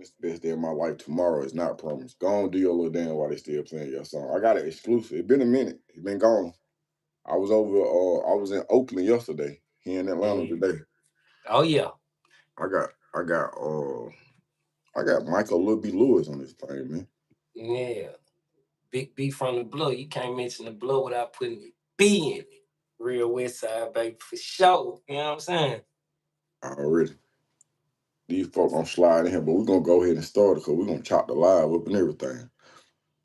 It's the best day of my life. Tomorrow is not promised. Go on, do your little dance while they still playing your song. I got it exclusive. It been a minute. It been gone. I was over. I was in Oakland yesterday. Here in Atlanta Mm. today. Oh yeah. I got. I got. I got Michael Lil B. Lewis on this thing, man. Yeah. Big B from the Bluff. You can't mention the Bluff without putting the B in it. Real West Side, baby, for sure. You know what I'm saying? Already. These folk gonna slide in here, but we're gonna go ahead and start it because we're gonna chop the live up and everything.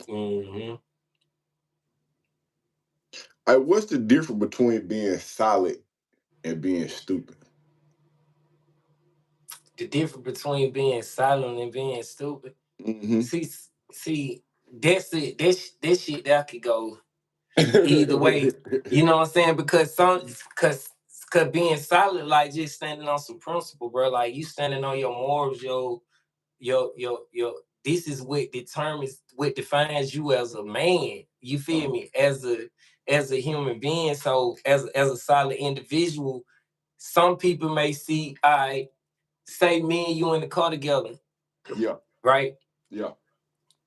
Mm-hmm. Hey, what's the difference between being solid and being stupid? The difference between being silent and being stupid. Mm-hmm. See, that's it. That shit that could go either way. You know what I'm saying? Cause being solid, like just standing on some principle, bro. Like you standing on your morals, your this is what defines you as a man. You feel uh-huh. me? As a human being. So as a solid individual, some people may see, I say me and you in the car together, Yeah. right? Yeah.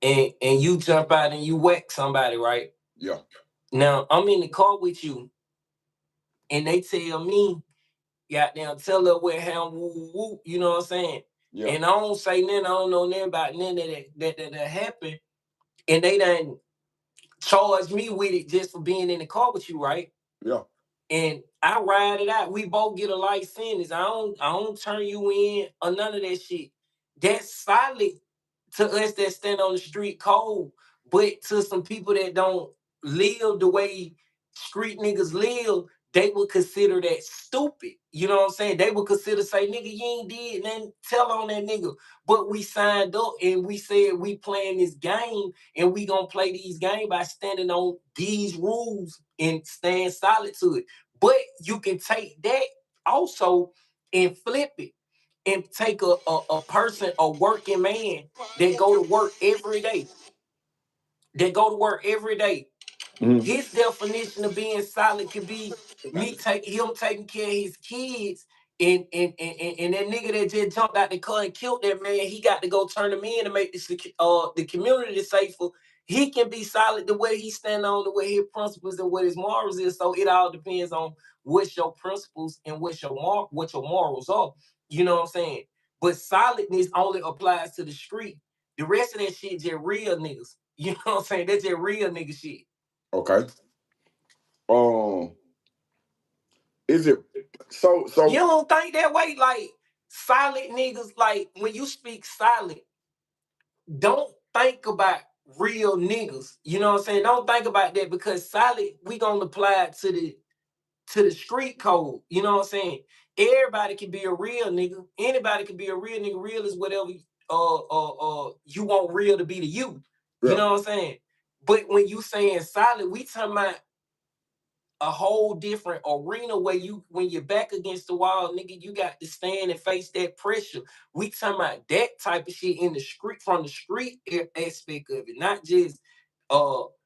And you jump out and you whack somebody, right? Yeah. Now I'm in the car with you, and they tell me, goddamn, tell her what ham woo woo woo, you know what I'm saying? Yeah. And I don't say nothing, I don't know nothing about nothing that happened, and they done charge me with it just for being in the car with you, right? Yeah. And I ride it out. We both get a life sentence. I don't turn you in or none of that shit. That's solid to us that stand on the street cold. But to some people that don't live the way street niggas live, they would consider that stupid. You know what I'm saying? They would consider say, nigga, you ain't did nothing. Tell on that nigga. But we signed up and we said we playing this game and we gonna play these games by standing on these rules and staying solid to it. But you can take that also and flip it and take a person, a working man that go to work every day, that go to work every day. Mm-hmm. His definition of being solid could be him taking care of his kids, and that nigga that just jumped out the car and killed that man, he got to go turn him in to make the community safer. He can be solid the way he stand on, the way his principles and what his morals is. So it all depends on what's your principles and what your morals are. You know what I'm saying? But solidness only applies to the street. The rest of that shit just real niggas. You know what I'm saying? That's just real nigga shit. Okay. Um, is it so? You So don't think that way? Like solid niggas, like when you speak solid, don't think about real niggas. You know what I'm saying? Don't think about that because solid, we gonna apply it to the street code. You know what I'm saying? Everybody can be a real nigga. Anybody can be a real nigga. Real is whatever you want real to be to you. You yeah. know what I'm saying? But when you saying solid, we talking about a whole different arena where you when you're back against the wall, nigga, you got to stand and face that pressure. We talking about that type of shit in the street from the street aspect of it, not just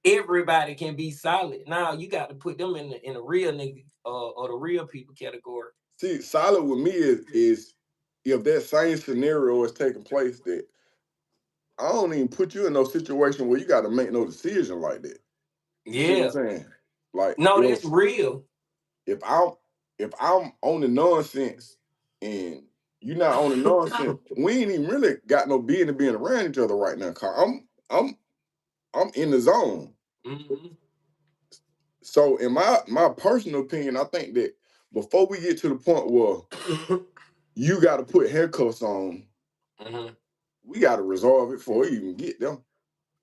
everybody can be solid. Now you got to put them in the real nigga or the real people category. See, solid with me is if that same scenario is taking place, that I don't even put you in no situation where you got to make no decision like that. You see what I'm Yeah. saying? Like No, that's real. if I'm if I'm on the nonsense and you're not on the nonsense, we ain't even really got no business being around each other right now. Cause I'm in the zone. Mhm. So in my personal opinion, I think that before we get to the point where you got to put handcuffs on, Mhm. we got to resolve it before we even get them.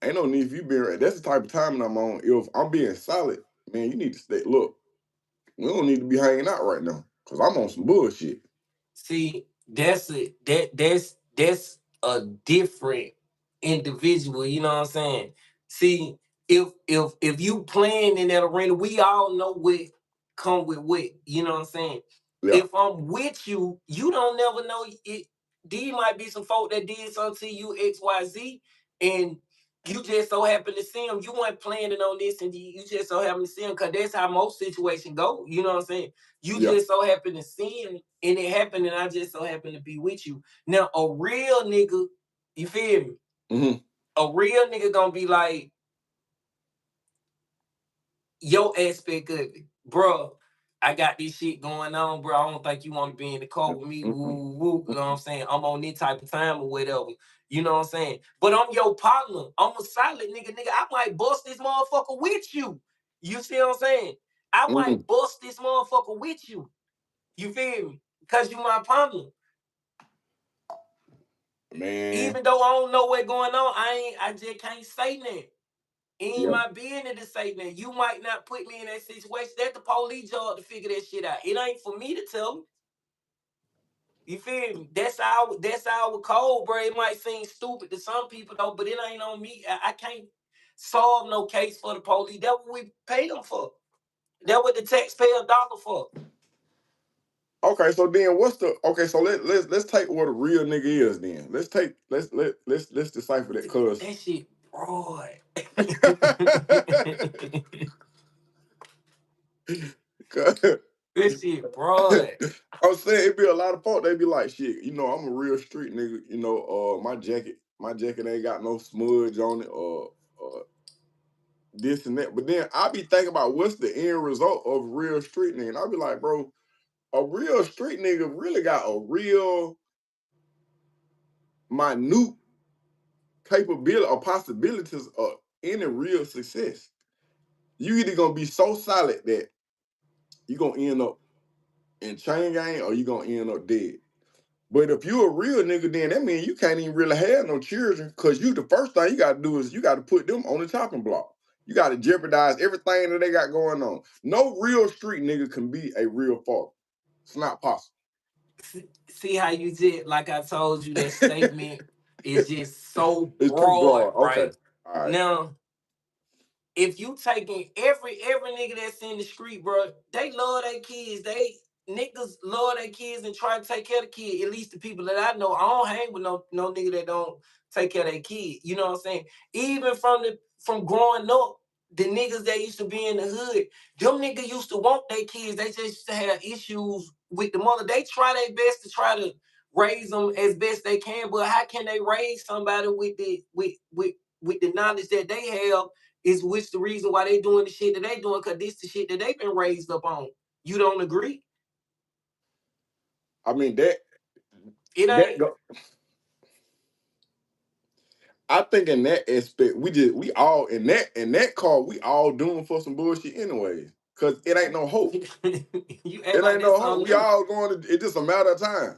Ain't no need for you being. That's the type of timing I'm on. If I'm being solid, man, you need to stay. Look, we don't need to be hanging out right now because I'm on some bullshit. See, that's a different individual. You know what I'm saying? See, if you playing in that arena, we all know what come with what. You know what I'm saying? Yeah, If I'm with you, you don't never know it. There might be some folk that did something to you X Y Z, and you just so happen to see them. You weren't planning on this, and you just so happen to see them because that's how most situations go. You know what I'm saying? You yeah, just so happen to see him and it happened, and I just so happen to be with you. Now, a real nigga, You feel me? Mm-hmm. A real nigga gonna be like, your aspect of it, bro. I got this shit going on, bro. I don't think you want to be in the car with me. Mm-hmm. Woo, woo. You know what I'm saying? I'm on this type of time or whatever. You know what I'm saying? But I'm your partner. I'm a solid nigga, nigga. I might bust this motherfucker with you. You see what I'm saying? I Mm-hmm. might bust this motherfucker with you. You feel me? Because you my partner. Man, Even though I don't know what's going on, I just can't say nothing. Ain't yeah. my business to say that. You might not put me in that situation. That's the police job to figure that shit out. It ain't for me to tell them. You feel me? That's our code, bro. It might seem stupid to some people though, but it ain't on me. I can't solve no case for the police. That's what we pay them for. That's what the taxpayer dollar for. Okay, so then what's the okay? So let's take what a real nigga is. Then let's decipher that, cause That shit broad. This shit broad. I'm saying it be a lot of folk. They be like, shit, I'm a real street nigga. My jacket ain't got no smudge on it, or this and that. But then I be thinking about what's the end result of a real street nigga. And I be like, bro, a real street nigga really got a real minute capability or possibilities of any real success. You either gonna be so solid that you gonna end up in chain gang or you gonna end up dead. But if you a real nigga, then that means you can't even really have no children, because the first thing you gotta do is you gotta put them on the chopping block. You gotta jeopardize everything that they got going on. No real street nigga can be a real father. It's not possible. See how you did, like I told you, that statement is just so It's too broad, broad. Okay. right? All right. Now, if you taking every nigga that's in the street, bro, they love their kids. They niggas love their kids and try to take care of the kid. At least the people that I know, I don't hang with no nigga that don't take care of their kid. You know what I'm saying? Even from growing up, the niggas that used to be in the hood, them niggas used to want their kids. They just used to have issues with the mother. They try their best to try to raise them as best they can, but how can they raise somebody with the knowledge that they have, is which the reason why they doing the shit that they doing, because this the shit that they been raised up on. You don't agree? I mean that It that ain't. go. I think in that aspect, we all in that car, we all doing for some bullshit anyways. Cause it ain't no hope. You act It like ain't no that's hope. something We new. all going to. It's just a matter of time.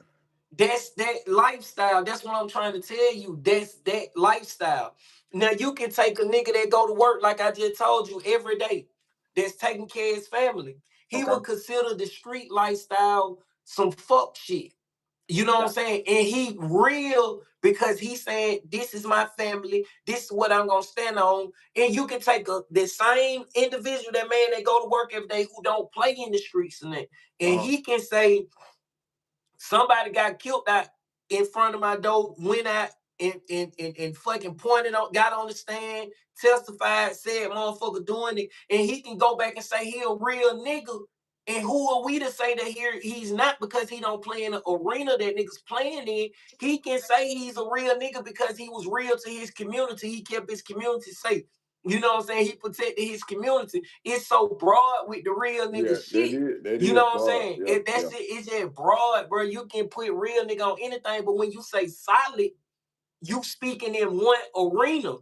That's that lifestyle. That's what I'm trying to tell you. That's that lifestyle. Now you can take a nigga that go to work, like I just told you, every day, that's taking care of his family. He Okay. would consider the street lifestyle some fuck shit. You know what I'm Got saying? And he real because he's saying, this is my family, this is what I'm gonna stand on. And you can take the same individual, that man that go to work every day who don't play in the streets and that, and uh-huh. he can say, somebody got killed out in front of my door, went out and fucking pointed out, got on the stand, testified, said motherfucker doing it, and he can go back and say he a real nigga. And who are we to say that here he's not, because he don't play in the arena that niggas playing in? He can say he's a real nigga because he was real to his community. He kept his community safe. You know what I'm saying? He protected his community. It's so broad with the real nigga Yeah, that shit. is that You is know what I'm broad. saying? Yeah, If that yeah. shit is just broad, bro, you can put real nigga on anything. But when you say solid, you speaking in one arena.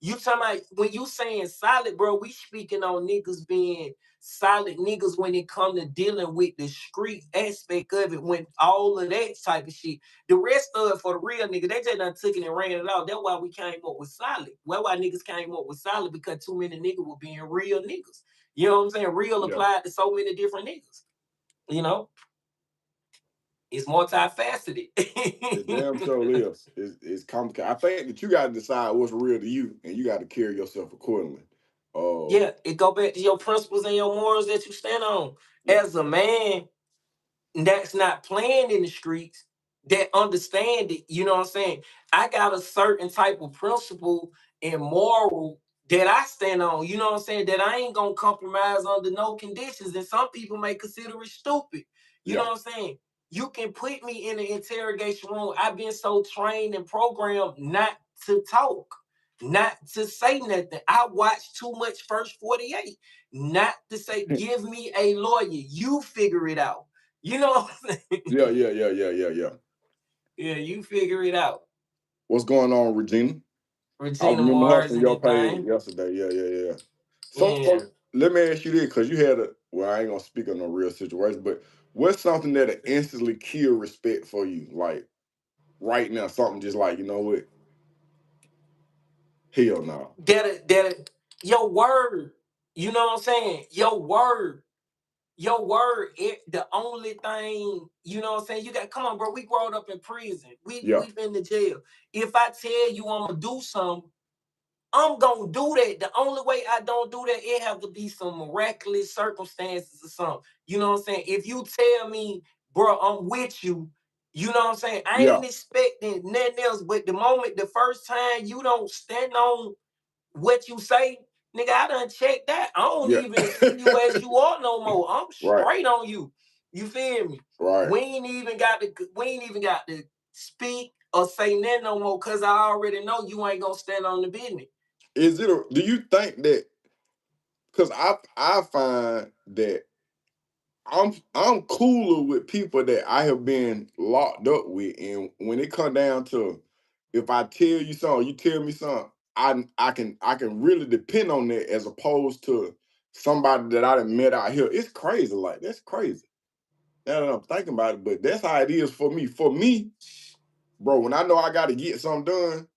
You talking about, when you saying solid, bro, we speaking on niggas being solid niggas when it come to dealing with the street aspect of it, when all of that type of shit. The rest of it for the real nigga, they just done took it and ran it out. That's why we came up with solid. Well, why niggas came up with solid, because too many niggas were being real niggas. You know what I'm saying? Real Yeah. applied to so many different niggas. You know, it's multifaceted. It damn sure is. It's complicated. I think that you gotta decide what's real to you, and you gotta carry yourself accordingly. Yeah, it go back to your principles and your morals that you stand on. Yeah. As a man that's not playing in the streets, that understand it, you know what I'm saying? I got a certain type of principle and moral that I stand on, you know what I'm saying? That I ain't gonna compromise under no conditions. And some people may consider it stupid. You know Yeah. what I'm saying? You can put me in the interrogation room. I've been so trained and programmed not to talk, not to say nothing. I watch too much First 48. Not to say, give me a lawyer. You figure it out. You know what I'm saying? Yeah. Yeah, you figure it out. What's going on, Regina? I Regina remember her Mars, from your page anything. yesterday. Yeah. So Yeah. let me ask you this, because you had a, well, I ain't gonna speak on no real situation, but what's something that instantly kill respect for you? Like right now, something just like, you know what? Hell no. Your word. You know what I'm saying? Your word, the only thing, you know what I'm saying? You got, come on, bro. We growing up in prison. Yeah. We've been to jail. If I tell you I'm gonna do something, I'm gonna do that. The only way I don't do that, it have to be some miraculous circumstances or something. You know what I'm saying? If you tell me, bro, I'm with you, you know what I'm saying? I Yeah. ain't expecting nothing else. But the first time you don't stand on what you say, nigga, I done checked that. I don't Yeah. even see you as you are no more. I'm Right. straight on you. You feel me? Right. We ain't even got to speak or say nothing no more, cause I already know you ain't gonna stand on the business. Is it do you think that, because I find that I'm cooler with people that I have been locked up with, and when it come down to, if I tell you something, you tell me something, I can really depend on that, as opposed to somebody that I done met out here. It's crazy, like that's crazy. Now that I'm thinking about it, but that's how it is for me. For me, bro, when I know I got to get something done,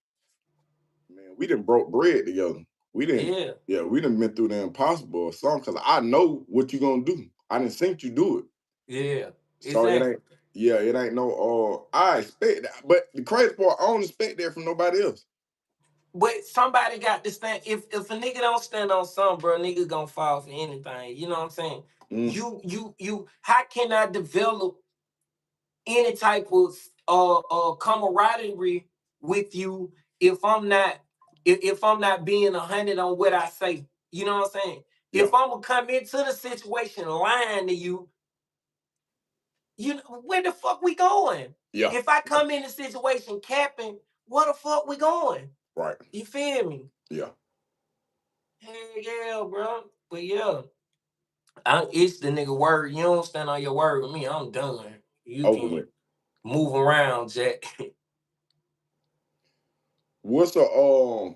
man, we done broke bread together. We didn't, Yeah, yeah, we done been through the impossible or something, because I know what you gonna do. I didn't think you do it. yeah, So it exactly. ain't, yeah, it ain't no I expect that. But the crazy part, I don't expect that from nobody else. But somebody got to stand. If a nigga don't stand on something, bro, nigga gonna fall for anything. You know what I'm saying? Mm, You. How can I develop any type of camaraderie with you if I'm not being 100 on what I say? You know what I'm saying? yeah, If I'm gonna come into the situation lying to you, you know where the fuck we going? yeah, If I come in the situation capping, where the fuck we going? right, You feel me? yeah. Hell yeah, bro. But yeah, it's the nigga word. You don't stand on your word with me, I'm done. You Over can with. move around, Jack. What's a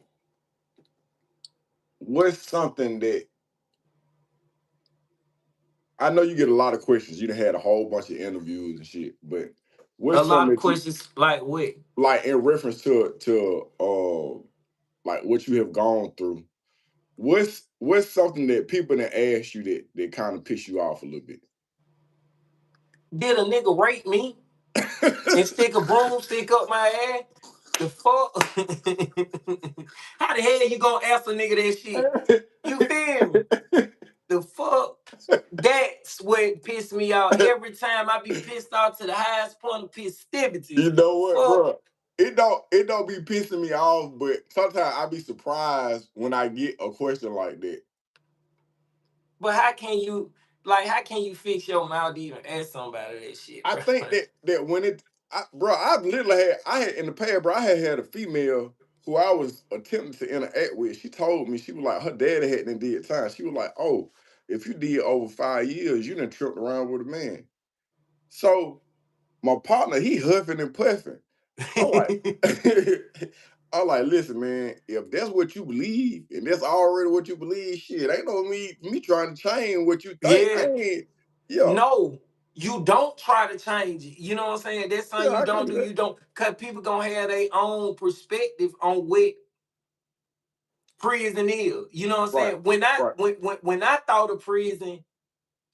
what's something that, I know you get a lot of questions. You done had a whole bunch of interviews and shit, but A what's lot something of that you, questions like what? like, in reference to like what you have gone through? What's something that people that ask you that kind of piss you off a little bit? Did a nigga rape me and stick a broomstick up my ass? The fuck? How the hell you gonna ask a nigga that shit? You feel me? The fuck? That's what pissed me off. Every time I be pissed off to the highest point of festivity. You know what, Fuck. bro? It don't be pissing me off, but sometimes I be surprised when I get a question like that. But how can you fix your mouth to even ask somebody that shit, I bro? think that when bro, I've literally had in the past, bro, I had a female who I was attempting to interact with. She told me, she was like, her daddy hadn't did time. She was like, oh, if you did over 5 years, you done tripped around with a man. So my partner, he huffing and puffing. I'm like, I'm like, listen, man, if that's what you believe and that's already what you believe, shit, ain't no me trying to change what you think. I Yeah. ain't, yeah, No, you don't try to change it. You know what I'm saying? That's yeah, something you I can't don't do do. that. You don't, cause people gonna have their own perspective on what prison is. You know what I'm Right, saying? When I right, when I thought of prison,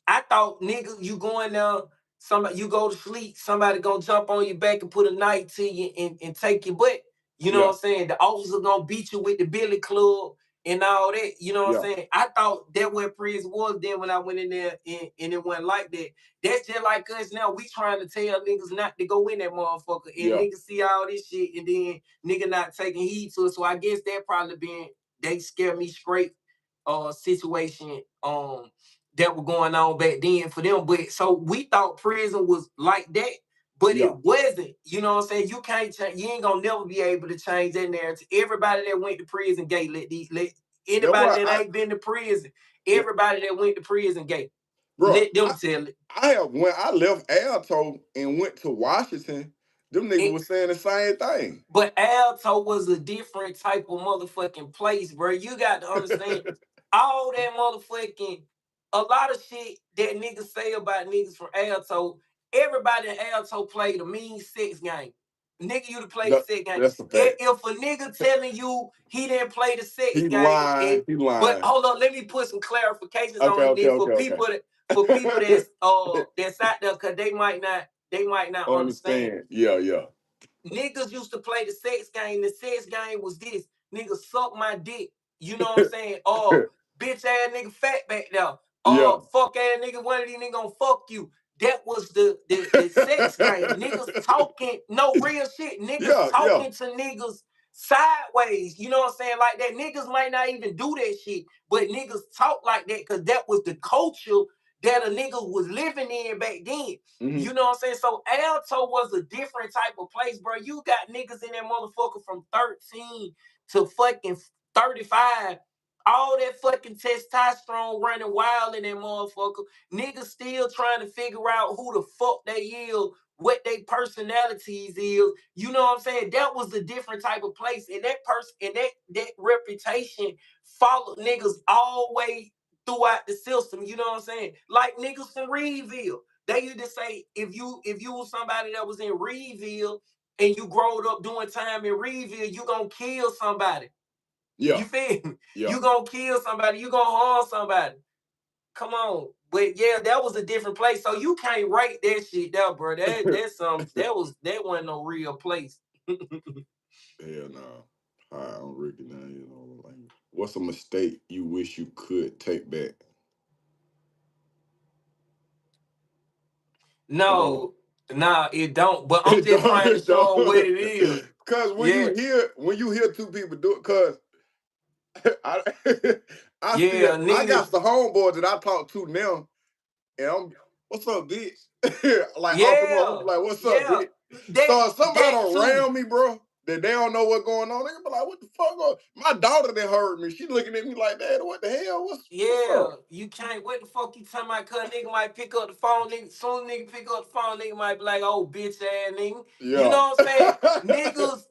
I thought, nigga, you going there, somebody you go to sleep, somebody gonna jump on your back and put a knife to you and take your butt. You know yeah, what I'm saying? The officer gonna beat you with the billy club and all that. You know what I'm yeah, saying? I thought that what prison was. Then when I went in there and it wasn't like that. That's just like us now. We trying to tell niggas not to go in that motherfucker. And yeah, niggas see all this shit and then nigga not taking heed to it. So I guess that probably been they scare me straight situation. that were going on back then for them. But so we thought prison was like that, but Yeah. it wasn't. You know what I'm saying? You can't change. You ain't gonna never be able to change that narrative. Everybody that went to prison gay. Let That's anybody why that ain't been to prison. yeah, Everybody that went to prison gay. bro. Let them tell it. I have when I left Alto and went to Washington, them niggas It was saying the same thing. But Alto was a different type of motherfucking place, bro. You got to understand all that motherfucking a lot of shit that niggas say about niggas from Alto. Everybody in Alto played a mean sex game. Nigga, you to play the That, sex game. that's a fact. If a nigga telling you he didn't play the sex He game, lying. He but lying. hold on, let me put some clarifications Okay, on it okay, then okay, okay. for people that's out there because they might not understand. Understand? Yeah, yeah. Niggas used to play the sex game. The sex game was this. Nigga suck my dick. You know what I'm saying? Oh, bitch ass nigga fat back there. Yeah. Fuck ass nigga, one of these niggas gonna fuck you. That was the sex game. Niggas talking, no real shit. Niggas Yeah, yeah. talking to niggas sideways. You know what I'm saying? Like that. Niggas might not even do that shit, but niggas talk like that because that was the culture that a nigga was living in back then. You know what I'm saying? So Alto was a different type of place, bro. You got niggas in that motherfucker from 13 to fucking 35. All that fucking testosterone running wild in that motherfucker. Niggas still trying to figure out who the fuck they is, what they personalities is. You know what I'm saying? That was a different type of place. And that person and that reputation followed niggas all the way throughout the system. You know what I'm saying? Like niggas from Reedville. They used to say if you was somebody that was in Reedville and you growed up doing time in Reedville, you gonna kill somebody. Yeah. You feel me? Yeah. You gonna kill somebody, you gonna harm somebody. Come on. But yeah, that was a different place. So you can't rate that shit down, bro. That wasn't no real place. Hell no. I don't recognize you know like what's a mistake you wish you could take back? No. No, nah, it don't. But I'm It just don't, trying to it show them what don't. it is. Cause Yeah, when you hear two people do it, cause I yeah, I nigga. got the homeboy that I talk to now, and I'm what's up, bitch? Like off the phone, I'm Yeah, like, what's up, yeah. bitch? That So if somebody that too. around me, bro, that they don't know what's going on, they gonna be like, what the fuck? My daughter that heard me, she looking at me like, Dad, what the hell? What's Yeah, up? you can't. What the fuck you talking about? Cause nigga might pick up the phone. Nigga, soon nigga pick up the phone. Nigga might be like, "Oh, bitch ass nigga." You Yeah. know what I'm saying? Niggas.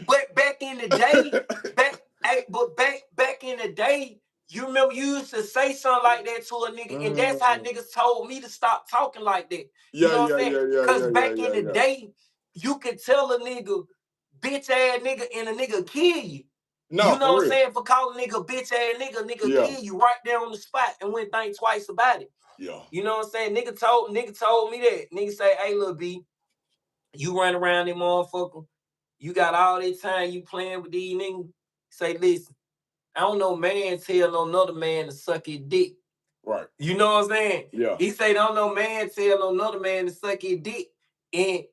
But back in the day, back in the day, you remember you used to say something like that to a nigga, and that's how niggas told me to stop talking like that. You Yeah, know what I'm yeah, saying? yeah, yeah, Cause yeah, yeah, back in yeah, the yeah. day, you could tell a nigga, bitch ass nigga, and a nigga kill you. You No, know for what I'm real. saying? For calling nigga bitch ass nigga Yeah, kill you right there on the spot and wouldn't think twice about it. yeah. You know what I'm saying? Nigga told me that. Nigga say, hey little B, you run around them motherfucker. You got all this time you playing with these niggas. Say, listen, I don't know man tell no another man to suck his dick. Right. You know what I'm saying? Yeah. He say, don't no man tell no another man to suck his dick. And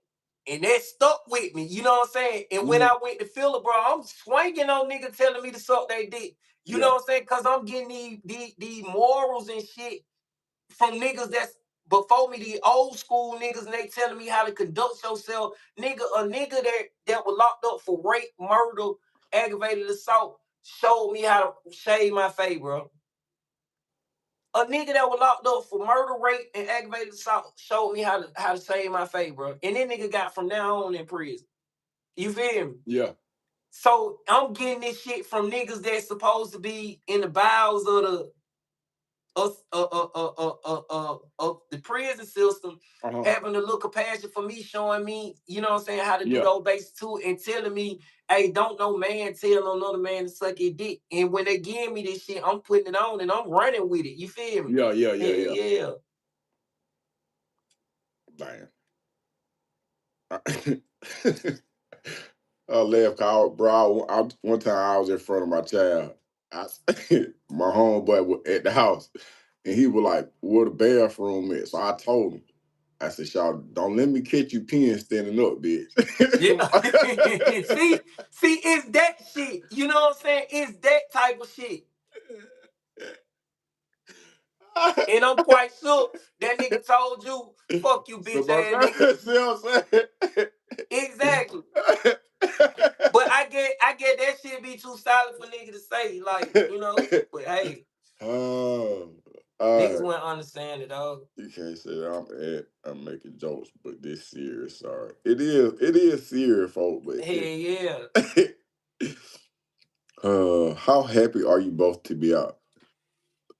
and that stuck with me. You know what I'm saying? And when Mhm. I went to Philly, bro, I'm swinging on niggas telling me to suck their dick. You know Yeah. what I'm saying? Cause I'm getting these morals and shit from niggas that's before me, the old school niggas, and they telling me how to conduct yourself. Nigga, a nigga that was locked up for rape, murder, aggravated assault, showed me how to shave my face, bro. A nigga that was locked up for murder, rape, and aggravated assault showed me how to shave my face, bro. And then nigga got from now on in prison. You feel me? Yeah. So I'm getting this shit from niggas that's supposed to be in the bowels of the prison system, Uh-huh. having a little compassion for me, showing me, you know what I'm saying, how to do Yeah. those basics too, and telling me, hey, don't no man tell no another man to suck his dick. And when they give me this shit, I'm putting it on and I'm running with it. You feel me? Yeah, yeah, yeah, Yeah, yeah. yeah. Damn. I laugh, cause bro. One time I was in front of my child. I, my homeboy was at the house, and he was like, "Where the bathroom is?" So I told him. I said, "Y'all don't let me catch you peeing standing up, bitch." Yeah. see, it's that shit. You know what I'm saying? It's that type of shit. And I'm quite sure that nigga told you, fuck you, So bitch my ass nigga. see what I'm saying? Exactly. But I get that shit be too solid for nigga to say, like, you know. But hey, Oh, niggas all right. wouldn't understand it, dog. You can't say that I'm making jokes, but this serious. Sorry, it is serious, folks. But Hell yeah. how happy are you both to be out?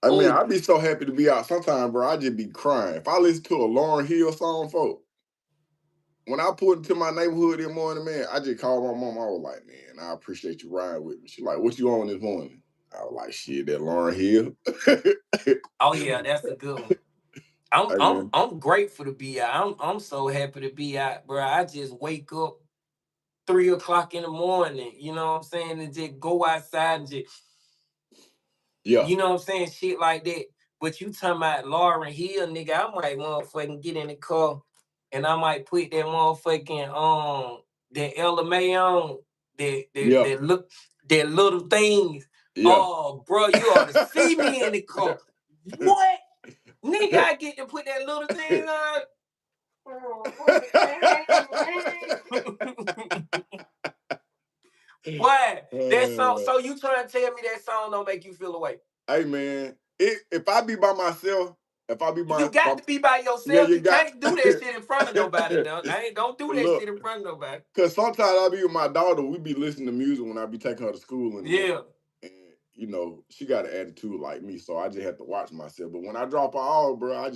I mean, Oh, I'd be so happy to be out. Sometimes, bro, I just be crying. If I listen to a Lauryn Hill song, folks, when I pulled into my neighborhood in the morning, man, I just called my mom. I was like, man, I appreciate you riding with me. She like, what you on this morning? I was like, shit, that Lauryn Hill. oh yeah, that's a good one. I'm Hey, I'm man. I'm grateful to be out. I'm so happy to be out, bro. I just wake up 3 o'clock in the morning, you know what I'm saying, and just go outside and just, Yeah, you know what I'm saying, shit like that. But you talking about Lauryn Hill, nigga, I might motherfucking get in the car and I might put that motherfucking that LMA on, yeah, that look, that little things. yeah. Oh, bro, you ought to see me in the car. What? Nigga, I get to put that little thing on. What? That song. Uh, So you trying to tell me that song don't make you feel away? hey, man, if I be by myself, if I be You by got to be by yeah, yourself. you You got. can't do that shit in front of nobody. Don't do that shit Look, in front of nobody. cause sometimes I be with my daughter. We be listening to music when I be taking her to school in the morning, Yeah. and she got an attitude like me, so I just have to watch myself. But when I drop her off, bro, I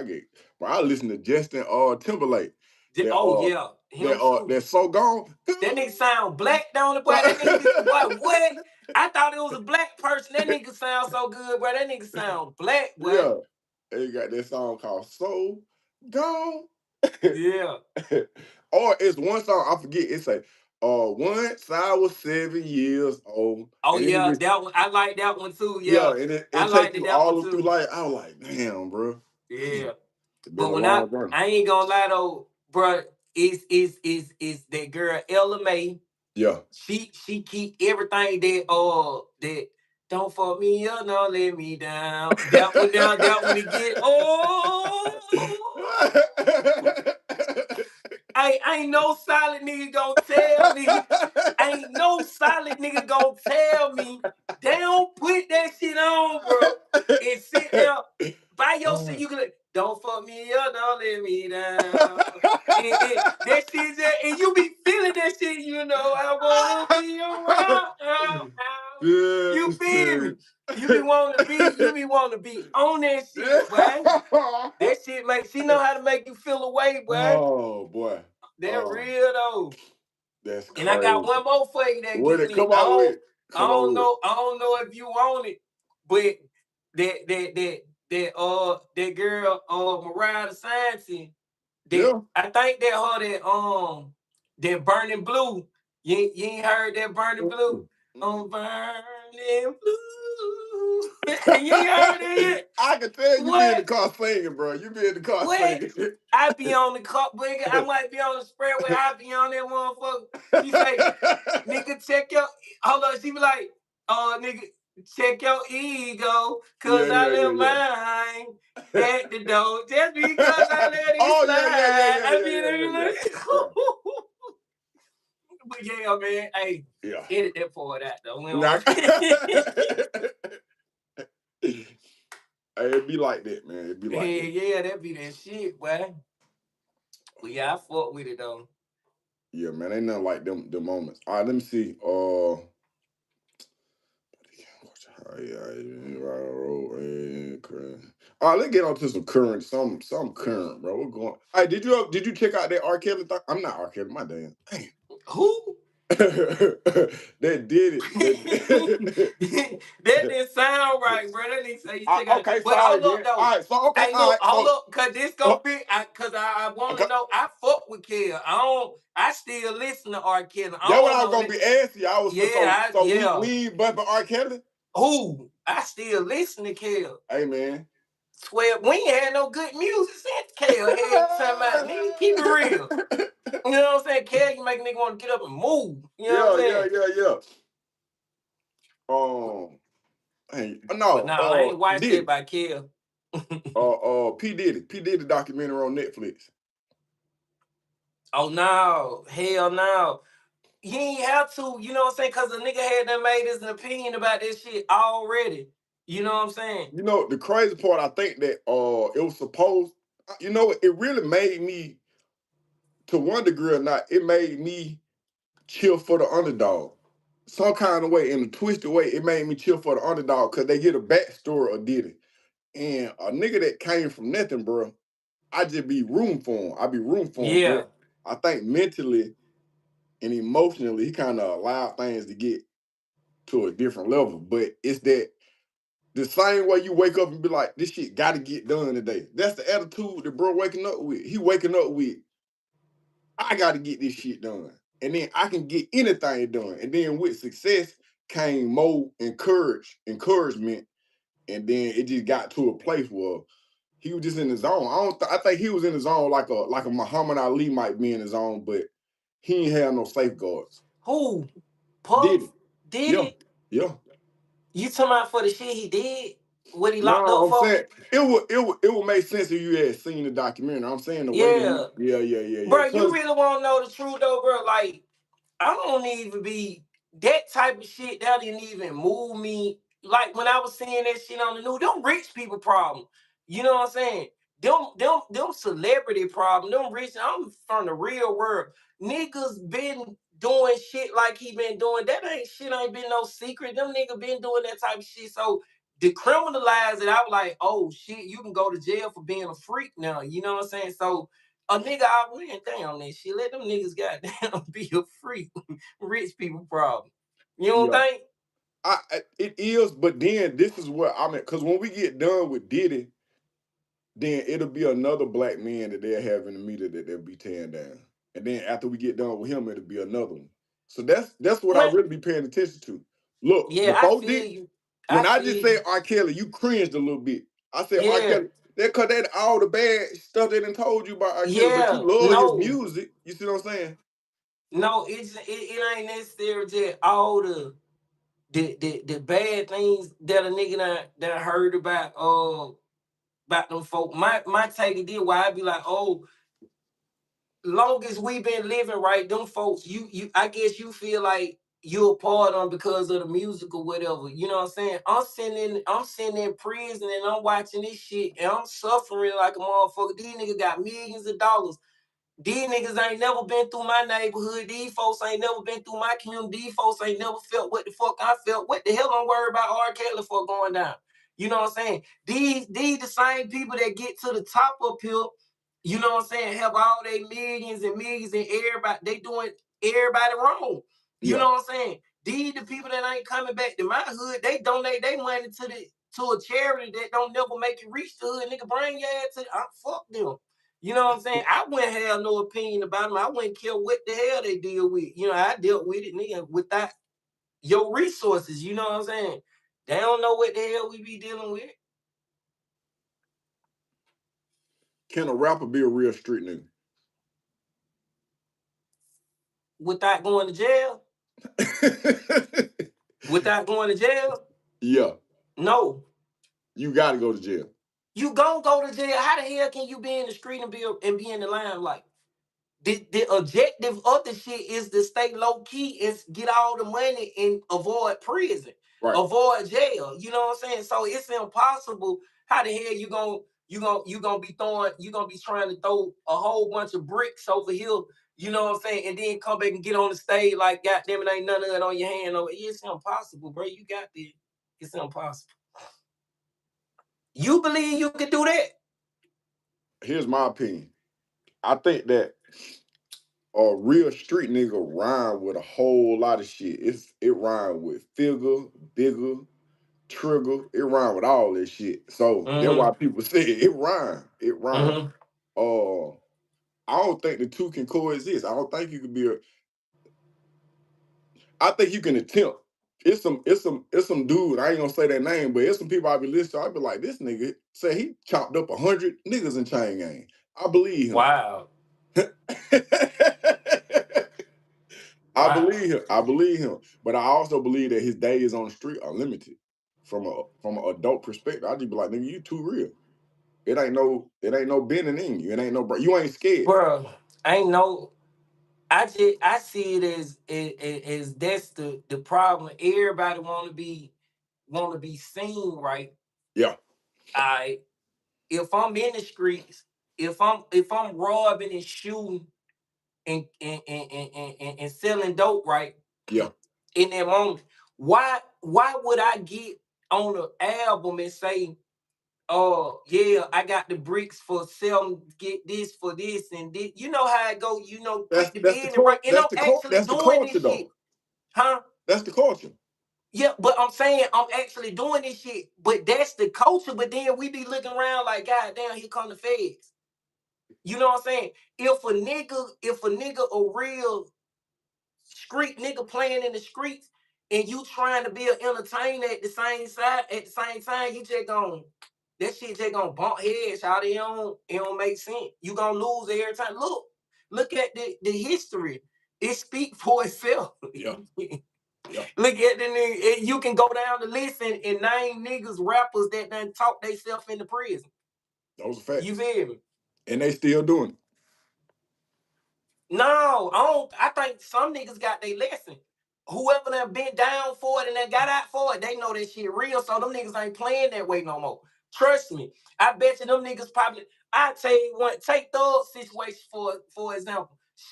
get, bro. I listen to Justin Timberlake. That Oh yeah, him too. that's so gone. That nigga sound black, don't it, boy? That nigga be, boy, what? I thought it was a black person. That nigga sound so good, boy. That nigga sound black, boy. Yeah, and you got that song called "So Gone." Yeah. Or it's one song I forget. It's a once I was 7 years old, Oh and then it yeah, just that one. I like that one too. yeah, Yeah, and I it take liked you that one all through too. life. I was like, damn, bro, Yeah. it's been But a when long journey. I ain't gonna lie though, bro, is that girl Ella May? Yeah. She keep everything that don't fuck me up, no let me down. That one again. Oh, ain't no solid nigga gonna tell me. Ain't no solid nigga gonna tell me they don't put that shit on, bro. And sit there by your shit. You can don't fuck me up, don't let me down. And that shit there, and you be feeling that shit, you know. I wanna be around. You feel me? Dude. You be wanting to be on that shit, boy. That shit make she know how to make you feel away, boy. Oh boy. That Oh, real though. that's And I got crazy. one more for you that Where get it me. come on with it? Come on with it. I don't know if you want it, but that girl Mariah the Science, that Yeah. I think that her that Burning Blue. You ain't heard that Burning Blue? Mm-mm. On Burning Blue. You ain't heard that yet? I can tell you be in the What? car singing, bro. You be in the car What? singing. I be on the cup, nigga. I might be on the spreadway. I be on that motherfucker. She say, nigga, check your hold on. She be like, nigga, check your ego, cause Yeah, I yeah, yeah, left yeah. mine at the door. Just because I let it Oh yeah, yeah, yeah, slide. yeah, I yeah, mean, yeah, I yeah, mean, yeah. like, Yeah. but yeah, man. Hey, Yeah. edit that part out though. We don't Nah. want. Hey, it be like that, man. It be Yeah, like that. yeah, that be that shit, boy. But yeah, I fuck with it though. Yeah, man. Ain't nothing like them moments. All right, let me see. All right, let's get on to some current, bro. We're going. All right, did you check out that R. Kelly? I'm not R. Kelly. My damn. Damn. Who? That did it. That That didn't sound right, bro. That nigga say you check out. okay, But sorry, hold up man. though. All right, so okay, Hey, all look, right, hold so up, cause this uh, gonna be, cause I want okay. to know. I fuck with Kel. I still listen to R. Kelly. I That's what don't I was know gonna that. be asking you. I was Yeah, so yeah. we ain't bumping R. Kelly. Who? I still listen to Kel. Hey man. 12. We ain't had no good music since Kel had time out. Nigga, keep it real. You know what I'm saying? Kel, you make a nigga want to get up and move. You know what I'm Yeah, yeah, saying? yeah, yeah. Hey, But no, nah, I ain't watched did that it. by Kel. P Diddy documentary on Netflix. Oh no, hell no. You ain't have to, you know what I'm saying? Cause the nigga had done made his opinion about this shit already. You know what I'm saying? You know, the crazy part, I think that it was supposed, you know, it really made me, to one degree or not, it made me cheer for the underdog. Some kind of way, in a twisted way, it made me cheer for the underdog because they get a backstory of Diddy. And a nigga that came from nothing, bro, I just be rooting for him. I be rooting for him. Yeah. But I think mentally and emotionally, he kind of allowed things to get to a different level. But it's that the same way you wake up and be like, this shit got to get done today. That's the attitude that bro waking up with. He waking up with, I got to get this shit done. And then I can get anything done. And then with success came more encouragement. And then it just got to a place where he was just in the zone. I think he was in the zone like a Muhammad Ali might be in the zone, but he ain't have no safeguards. Who? Did Puff? it? Did Yeah, it? yeah. You talking about for the shit he did? What he locked No, up I'm for? saying it would make sense if you had seen the documentary. I'm saying the way that Yeah. yeah. Bro, you Cause really wanna know the truth though, bro? Like, I don't even be that type of shit. That didn't even move me. Like when I was seeing that shit on the news, them rich people problem. You know what I'm saying? Them celebrity problem. Them rich. I'm from the real world. Niggas been doing shit like he been doing. That ain't been no secret. Them niggas been doing that type of shit. So to criminalize it, I was like, oh shit, you can go to jail for being a freak now. You know what I'm saying? So a nigga I went down that shit. Let them niggas goddamn be a freak. Rich people problem. You don't yeah, think? it is. But then this is where I'm at. Cause when we get done with Diddy, then it'll be another black man that they'll have in the media that they'll be tearing down. And then after we get done with him, it'll be another one. So that's what I Man, really be paying attention to. Look, yeah, I before feel Dick, you. when I I just feel say you. R. Kelly, you cringed a little bit. I said R. Yeah, Kelly. That cause that all the bad stuff they done told you about R. Kelly, but you yeah. love his No, music. You see what I'm saying? no, it ain't necessarily just all the bad things that a nigga that heard about them folk. My take it did why I be like, oh, long as we been living right, them folks, you I guess you feel like you're a part of them because of the music or whatever. You know what I'm saying? I'm sitting in prison and I'm watching this shit and I'm suffering like a motherfucker. These niggas got millions of dollars. These niggas ain't never been through my neighborhood. These folks ain't never been through my community. These folks ain't never felt what the fuck I felt. What the hell I'm worried about R. Kelly for going down? You know what I'm saying? These the same people that get to the top up here, you know what I'm saying, have all they millions and millions and everybody, they doing everybody wrong. You Yeah, know what I'm saying? These the people that ain't coming back to my hood, they donate their money to a charity that don't never make it reach the hood. Nigga, bring your ass to fuck them. You know what I'm saying? I wouldn't have no opinion about them. I wouldn't care what the hell they deal with. You know, I dealt with it, nigga, without your resources. You know what I'm saying? They don't know what the hell we be dealing with can a rapper be a real street without going to jail. nigga? Without going to jail, Yeah, no. you got to go to jail. You gon' go to jail. How the hell can you be in the street and be in the limelight? The objective of the shit is to stay low key and get all the money and avoid prison, Right. avoid jail. You know what I'm saying? So it's impossible. How the hell you gonna be throwing? You gonna be trying to throw a whole bunch of bricks over here? You know what I'm saying? And then come back and get on the stage like, goddamn it, ain't none of it on your hand. No, it's impossible, bro. You got this. It's impossible. You believe you can do that? Here's my opinion. I think that a real street nigga rhyme with a whole lot of shit. It rhyme with figure, bigger, trigger. It rhyme with all this shit. So that's why Mm-hmm. people say it rhyme. It rhyme. Mm-hmm. Uh, I don't think the two can coexist. I don't think you can be a. I think you can attempt. It's some dude. I ain't gonna say that name, but it's some people I be listening to. I be like, this nigga say he chopped up 100 niggas in chain gang. I believe him. Wow. I Wow. believe him. I believe him. But I also believe that his days on the street are limited from an adult perspective. I just be like, nigga, you too real. it ain't no bending in you. It ain't no you ain't scared. Bro, ain't no. I see it as that's the problem. Everybody want to be seen, right? Yeah, I If I'm in the streets, if I'm robbing and shooting and selling dope, right? yeah, In that moment, why would I get on an album and say, oh yeah, I got the bricks for selling, get this for this and this. You know how it go, that's put the that's the bid and right, cult. and I'm actually That's the doing culture this shit. though. Huh? That's the culture. Yeah, but I'm saying I'm actually doing this shit. But that's the culture. But then we be looking around like, God damn, here come the feds. You know what I'm saying? If a nigga a real street nigga playing in the streets and you trying to be an entertainer at the same time, you just gonna that shit just gonna bump heads, how it don't make sense. You gonna lose every time. Look at the history. It speak for itself. Yeah, yeah. Look at the nigga. You can go down the list and name niggas rappers that done talk themselves into prison. Those are You facts, feel me? and they still doing it. No, I don't. I think some niggas got their lesson. Whoever done been down for it and then got out for it, they know that shit real. So them niggas ain't playing that way no more. Trust me. I bet you them niggas probably. I tell you what. Take Thug situation for example.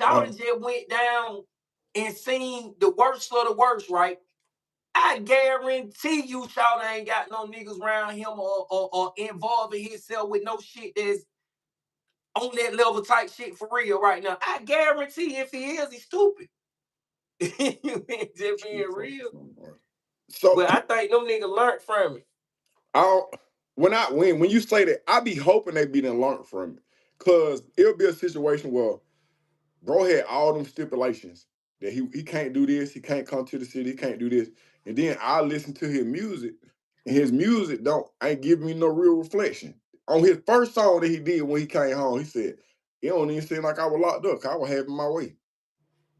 Uh, Shawty just went down and seen the worst of the worst, right? I guarantee you, Shawty ain't got no niggas around him or involving himself with no shit that's on that level type shit for real right now. I guarantee if he is, he's stupid. You ain't just being shit, real. so But I think them niggas learned from it. I don't, when you say that, I be hoping they be done learn from it, cause it'll be a situation where bro had all them stipulations that he can't do this, he can't come to the city, he can't do this, and then I listen to his music, and his music don't ain't giving me no real reflection. On his first song that he did when he came home, he said, "It don't even seem like I was locked up. 'Cause I was having my way."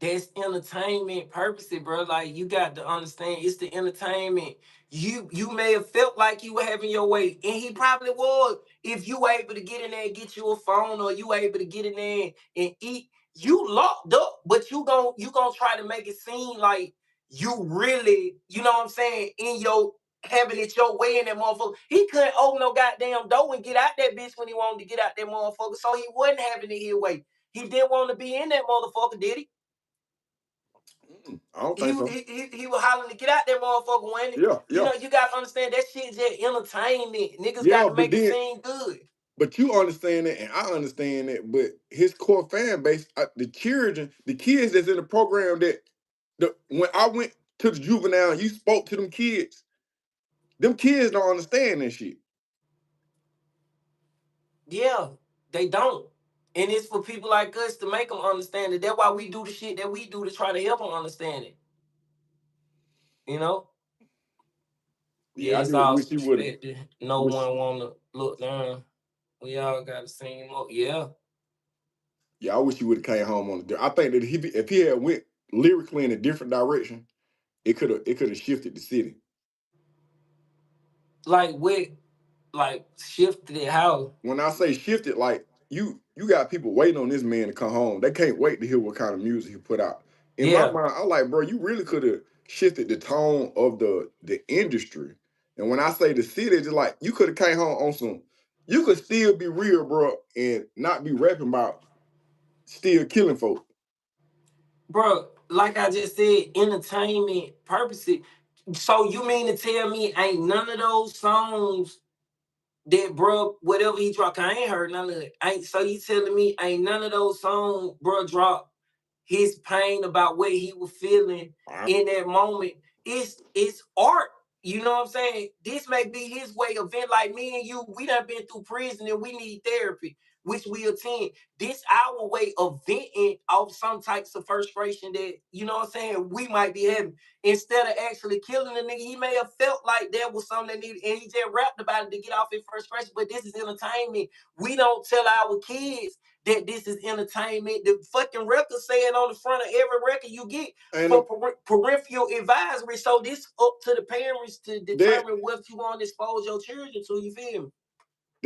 That's entertainment purposes, bro. Like you got to understand, it's the entertainment. You may have felt like you were having your way, and he probably was. If you were able to get in there and get you a phone, or you were able to get in there and eat, you locked up, but you gonna try to make it seem like you really, you know what I'm saying, in your having it your way in that motherfucker. He couldn't open no goddamn door and get out that bitch when he wanted to get out that motherfucker, so he wasn't having it his way. He didn't want to be in that motherfucker, did he? I don't He think so. he was hollering to get out that motherfucker when Yeah, yeah, you gotta understand that shit just entertainment. Niggas got yeah, to but make it then seem good. but you understand it, and I understand it. But his core fan base, the children, the kids that's in the program, that when I went to the juvenile, you spoke to them kids. Them kids don't understand that shit. Yeah, they don't. And it's for people like us to make them understand it. That's why we do the shit that we do to try to help them understand it. You know? Yeah, Yeah, I it's just all wish he would have. perspective. No Wish, one want to look down. We all got the same. Yeah. yeah, I wish he would have came home on the. I think that if he had went lyrically in a different direction, it could have shifted the city. Like with like shifted it how? When I say shifted, like you got people waiting on this man to come home. They can't wait to hear what kind of music he put out. In my Yeah. mind, I like, bro, you really could have shifted the tone of the industry. And when I say the city, it's just like you could have came home on some. You could still be real, bro, and not be rapping about still killing folk. Bro, like I just said, entertainment purposes. So you mean to tell me ain't none of those songs that bro, whatever he dropped, I ain't heard none of it. Ain't so you telling me ain't none of those songs, bro, drop his pain about what he was feeling I, in that moment. It's art. You know what I'm saying? This may be his way of vent. Like me and you, we done been through prison and we need therapy, which we attend. This our way of venting off some types of frustration that you know what I'm saying we might be having. Instead of actually killing the nigga, he may have felt like there was something that needed, and he just rapped about it to get off his frustration. But this is entertainment. We don't tell our kids that this is entertainment. The fucking record saying on the front of every record you get and for parental advisory. So this up to the parents to that determine what you want to expose your children to. You feel me?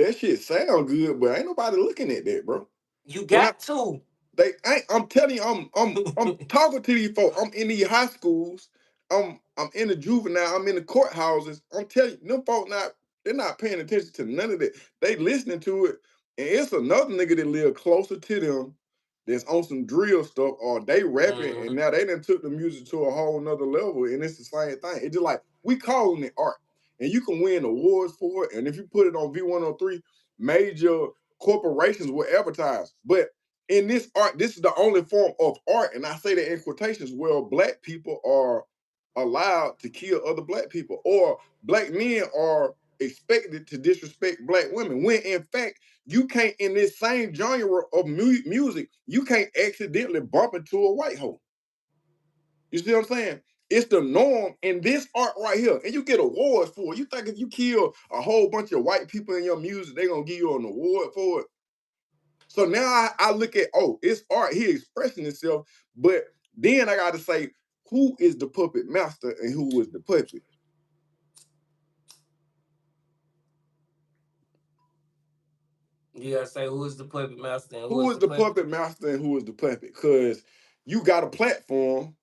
that shit sound good, but ain't nobody looking at that, bro. You When I got to. They ain't. I'm telling you, I'm talking to these folks. I'm in these high schools. I'm in the juvenile. I'm in the courthouses. I'm telling you, them folks not. They're not paying attention to none of that. They listening to it, and it's another nigga that live closer to them that's on some drill stuff, or they rapping, and Mhm. now they done took the music to a whole nother level, and it's the same thing. It's just like we calling it art, and you can win awards for it, and if you put it on V103, major corporations will advertise, but in this art, this is the only form of art, and I say that in quotations, where black people are allowed to kill other black people, or black men are expected to disrespect black women. When in fact, you can't, in this same genre of music, you can't accidentally bump into a white hoe. You see what I'm saying? It's the norm in this art right here, and you get awards for it. You think if you kill a whole bunch of white people in your music, they're gonna give you an award for it? So now I look at, oh, it's art. He expressing himself, but then I got to say, who is the puppet master and who is the puppet? You gotta say who is the puppet master and who Who is is the the puppet. puppet master and who is the puppet? Because you got a platform,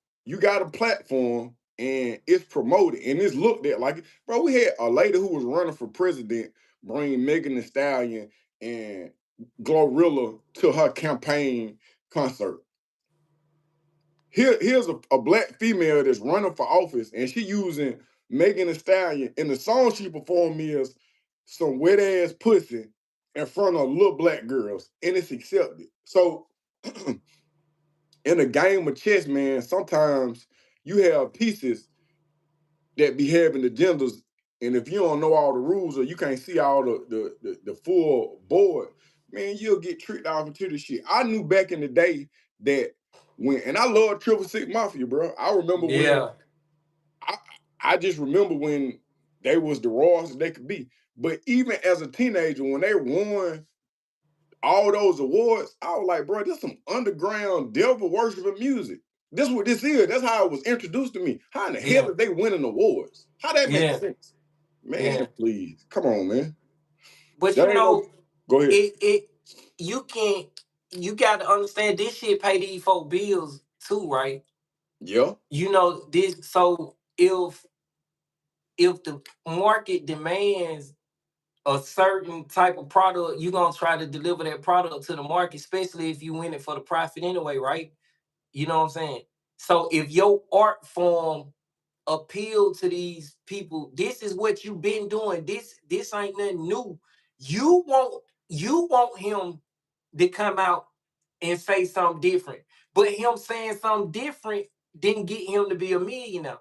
and it's promoted and it's looked at like, bro, we had a lady who was running for president bring Megan Thee Stallion and Glorilla to her campaign concert. Here's a black female that's running for office, and she using Megan Thee Stallion, and the song she performed is some wet ass pussy in front of little black girls, and it's accepted. So in a game of chess, man, sometimes you have pieces that be having agendas, and if you don't know all the rules or you can't see all the full board, man, you'll get tricked off into the shit. I knew back in the day that when, and I love Triple Six Mafia, bro. I remember when Yeah. I I just remember when they was the rawest they could be. But even as a teenager, when they won all those awards, I was like, bro, this some underground devil worshiping music. This what this is. That's how it was introduced to me. How in the hell Yeah. are they winning awards? How that makes Yeah. sense? Man, Yeah. please. Come on, man. But That you ain't no. know, Go ahead. it you can't, you got to understand this shit pay these folk bills too, right? Yeah. You know this. So if the market demands a certain type of product, you're gonna try to deliver that product to the market, especially if you in it for the profit anyway, right? You know what I'm saying? So if your art form appeal to these people, this is what you've been doing. This ain't nothing new. You want him to come out and say something different. But him saying something different didn't get him to be a millionaire.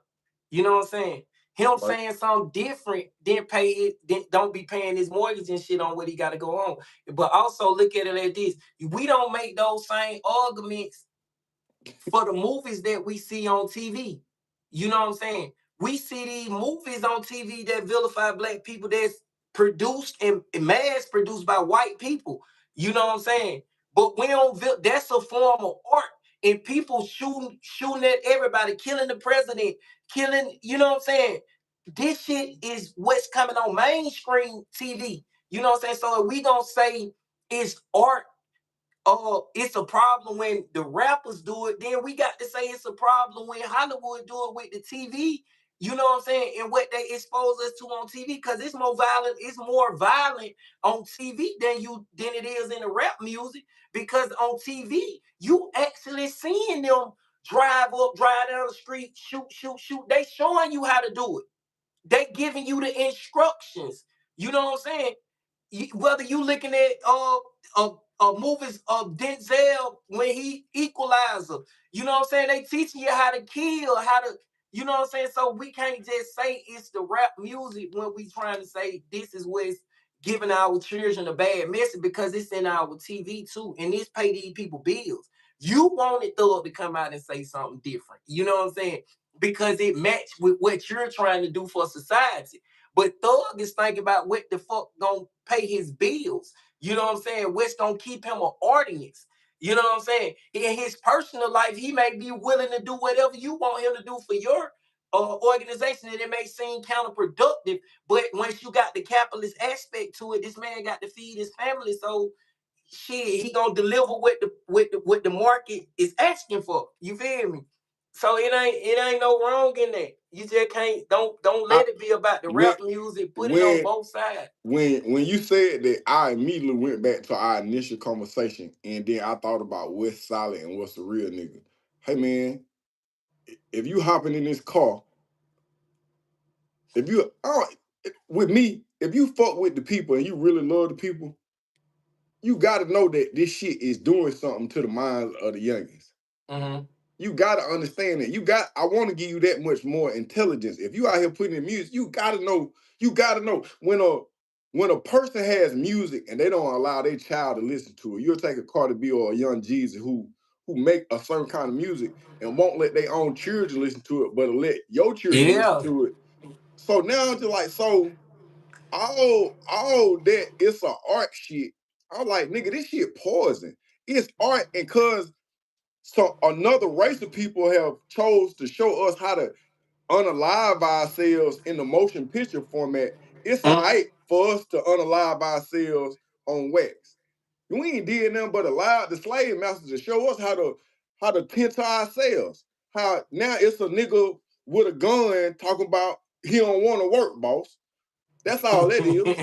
You know what I'm saying? Him Right. saying something different didn't pay it, didn't, don't be paying his mortgage and shit on what he got to go on. But also look at it like this: we don't make those same arguments for the movies that we see on TV. You know what I'm saying? We see these movies on TV that vilify black people that's produced and mass produced by white people. You know what I'm saying? But we don't that's a form of art. And people shooting at everybody, killing the president, killing, you know what I'm saying? This shit is what's coming on mainstream TV. You know what I'm saying? So if we gonna say it's art, oh, it's a problem when the rappers do it, then we got to say it's a problem when Hollywood do it with the TV. You know what I'm saying? And what they expose us to on TV, because it's more violent on TV than it is in the rap music. Because on TV, you actually seeing them drive up, drive down the street, shoot, shoot, shoot. They showing you how to do it. They giving you the instructions. You know what I'm saying? Whether you looking at movies of Denzel when he Equalizer, you know what I'm saying? They teaching you how to kill, how to, you know what I'm saying? So we can't just say it's the rap music when we trying to say this is what's giving our children a bad message, because it's in our TV too, and this pay these people bills. You wanted Thug to come out and say something different, you know what I'm saying? Because it matched with what you're trying to do for society. But Thug is thinking about what the fuck gonna pay his bills. You know what I'm saying? What's gonna keep him an audience. You know what I'm saying? In his personal life, he may be willing to do whatever you want him to do for your organization, and it may seem counterproductive. But once you got the capitalist aspect to it, this man got to feed his family, so shit, he gonna deliver what the market is asking for. You feel me? So it ain't no wrong in that. You just can't don't I let it be about the when rap music. Put it on when both sides. when you said that, I immediately went back to our initial conversation, and then I thought about what's solid and what's a real nigga. Hey man, if you hopping in this car, if you with me, if you fuck with the people and you really love the people, you got to know that this shit is doing something to the minds of the youngins. Mm-hmm. You got to understand that. I want to give you that much more intelligence. If you out here putting in music, you got to know when a person has music and they don't allow their child to listen to it. You'll take a Cardi B or a Young Jeezy who make a certain kind of music and won't let their own children listen to it, but let your children listen Yeah. to it. So now it's just like, so all that it's a art shit. I'm like, nigga, this shit poison. It's art, and cause so another race of people have chose to show us how to unalive ourselves in the motion picture format. It's a Mm. hype for us to unalive ourselves on wax. We ain't did nothing but allow the slave masters to show us how to tend to ourselves. How now it's a nigga with a gun talking about he don't want to work, boss. That's all that is.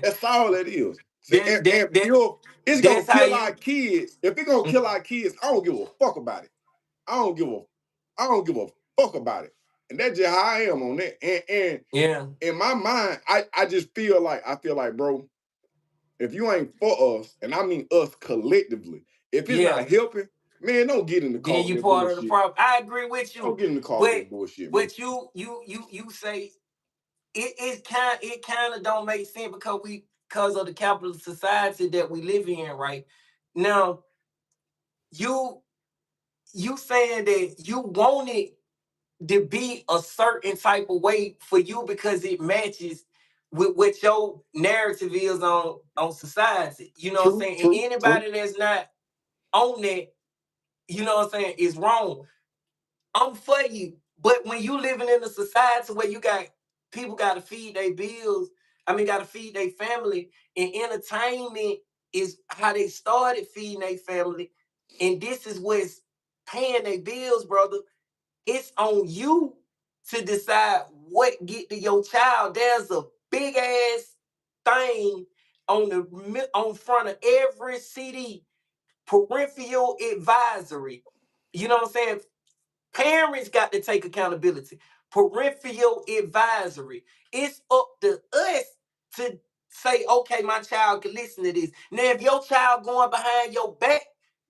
That's all that is. See, that that that it's gonna that's how kill our you. kids. If it's gonna kill our kids, I don't give a fuck about it. I don't give a I don't give a fuck about it. And that's just how I am on that. And Yeah. in my mind, I just feel like, bro, if you ain't for us, and I mean us collectively, if it's not Yeah. helping, man, don't get in the car Then with you that part of the bullshit. problem. I agree with Don't you, get in the car with but that bullshit, man. you say it kind of don't make sense because of the capitalist society that we live in right now. You you saying that you want it to be a certain type of way for you because it matches with what your narrative is on society. You know what I'm True, saying? And true, true. anybody that's not on that, you know what I'm saying, is wrong. I'm for you. But when you living in a society where you got people got to feed their bills, I mean, got to feed their family, and entertainment is how they started feeding their family, and this is what's paying their bills, brother. It's on you to decide what get to your child. There's a big ass thing on front of every CD, parental advisory. You know what I'm saying? Parents got to take accountability. Parental advisory. It's up to us to say, okay, my child can listen to this. Now, if your child going behind your back,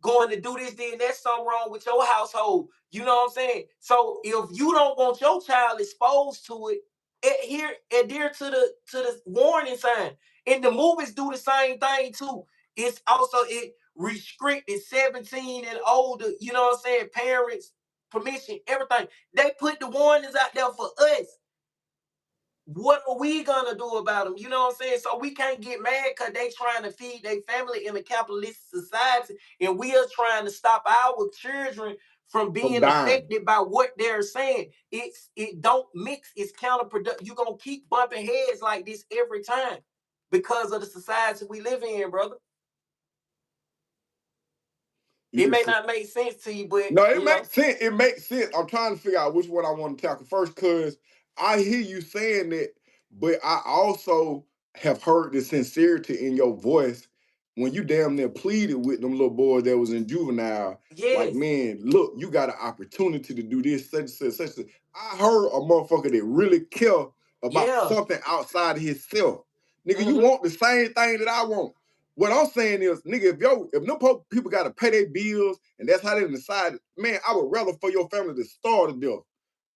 going to do this, then there's something wrong with your household. You know what I'm saying? So if you don't want your child exposed to it, adhere to the warning sign. And the movies do the same thing too. It's also it restricted 17 and older, you know what I'm saying, parents permission, everything. They put the warnings out there for us. What are we gonna do about them? You know what I'm saying? So we can't get mad because they trying to feed their family in a capitalist society, and we are trying to stop our children from I'm being dying. affected by what they're saying. It don't mix. It's counterproductive. You're gonna keep bumping heads like this every time because of the society we live in, brother. You It may just not make sense to you, but No, it you know, makes sense. It makes sense. I'm trying to figure out which one I want to tackle first because I hear you saying that, but I also have heard the sincerity in your voice when you damn near pleaded with them little boys that was in juvenile. Like, yes, man, look, you got an opportunity to do this, such and such, such. And such. I heard a motherfucker that really care about yeah. something outside of himself. Nigga, you Mm-hmm. want the same thing that I want. What I'm saying is, nigga, if no people got to pay their bills and that's how they decide, man, I would rather for your family to starve to death.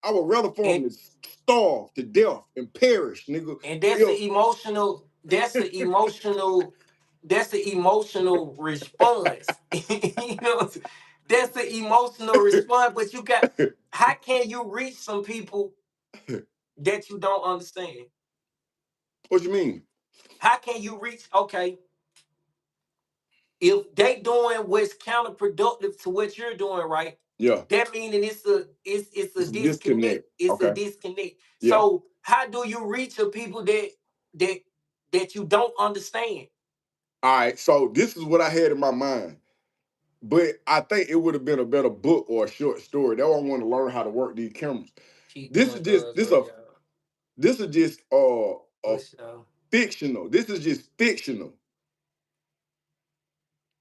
I would rather for And them to starve to death and perish, nigga. and that's If the emotional response. You know, that's the emotional response. But you got, how can you reach some people that you don't understand? what you mean? How can you reach, okay, if they doing what's counterproductive to what you're doing, right? Yeah. That meaning it's a It's a disconnect. disconnect. It's a Okay. disconnect. Yeah. So how do you reach the people that that you don't understand? All right. So this is what I had in my mind. But I think it would have been a better book or a short story. That's why I want to learn how to work these cameras. Keep This doing is just drugs, right, y'all? this is just a What's y'all? fictional. This is just fictional.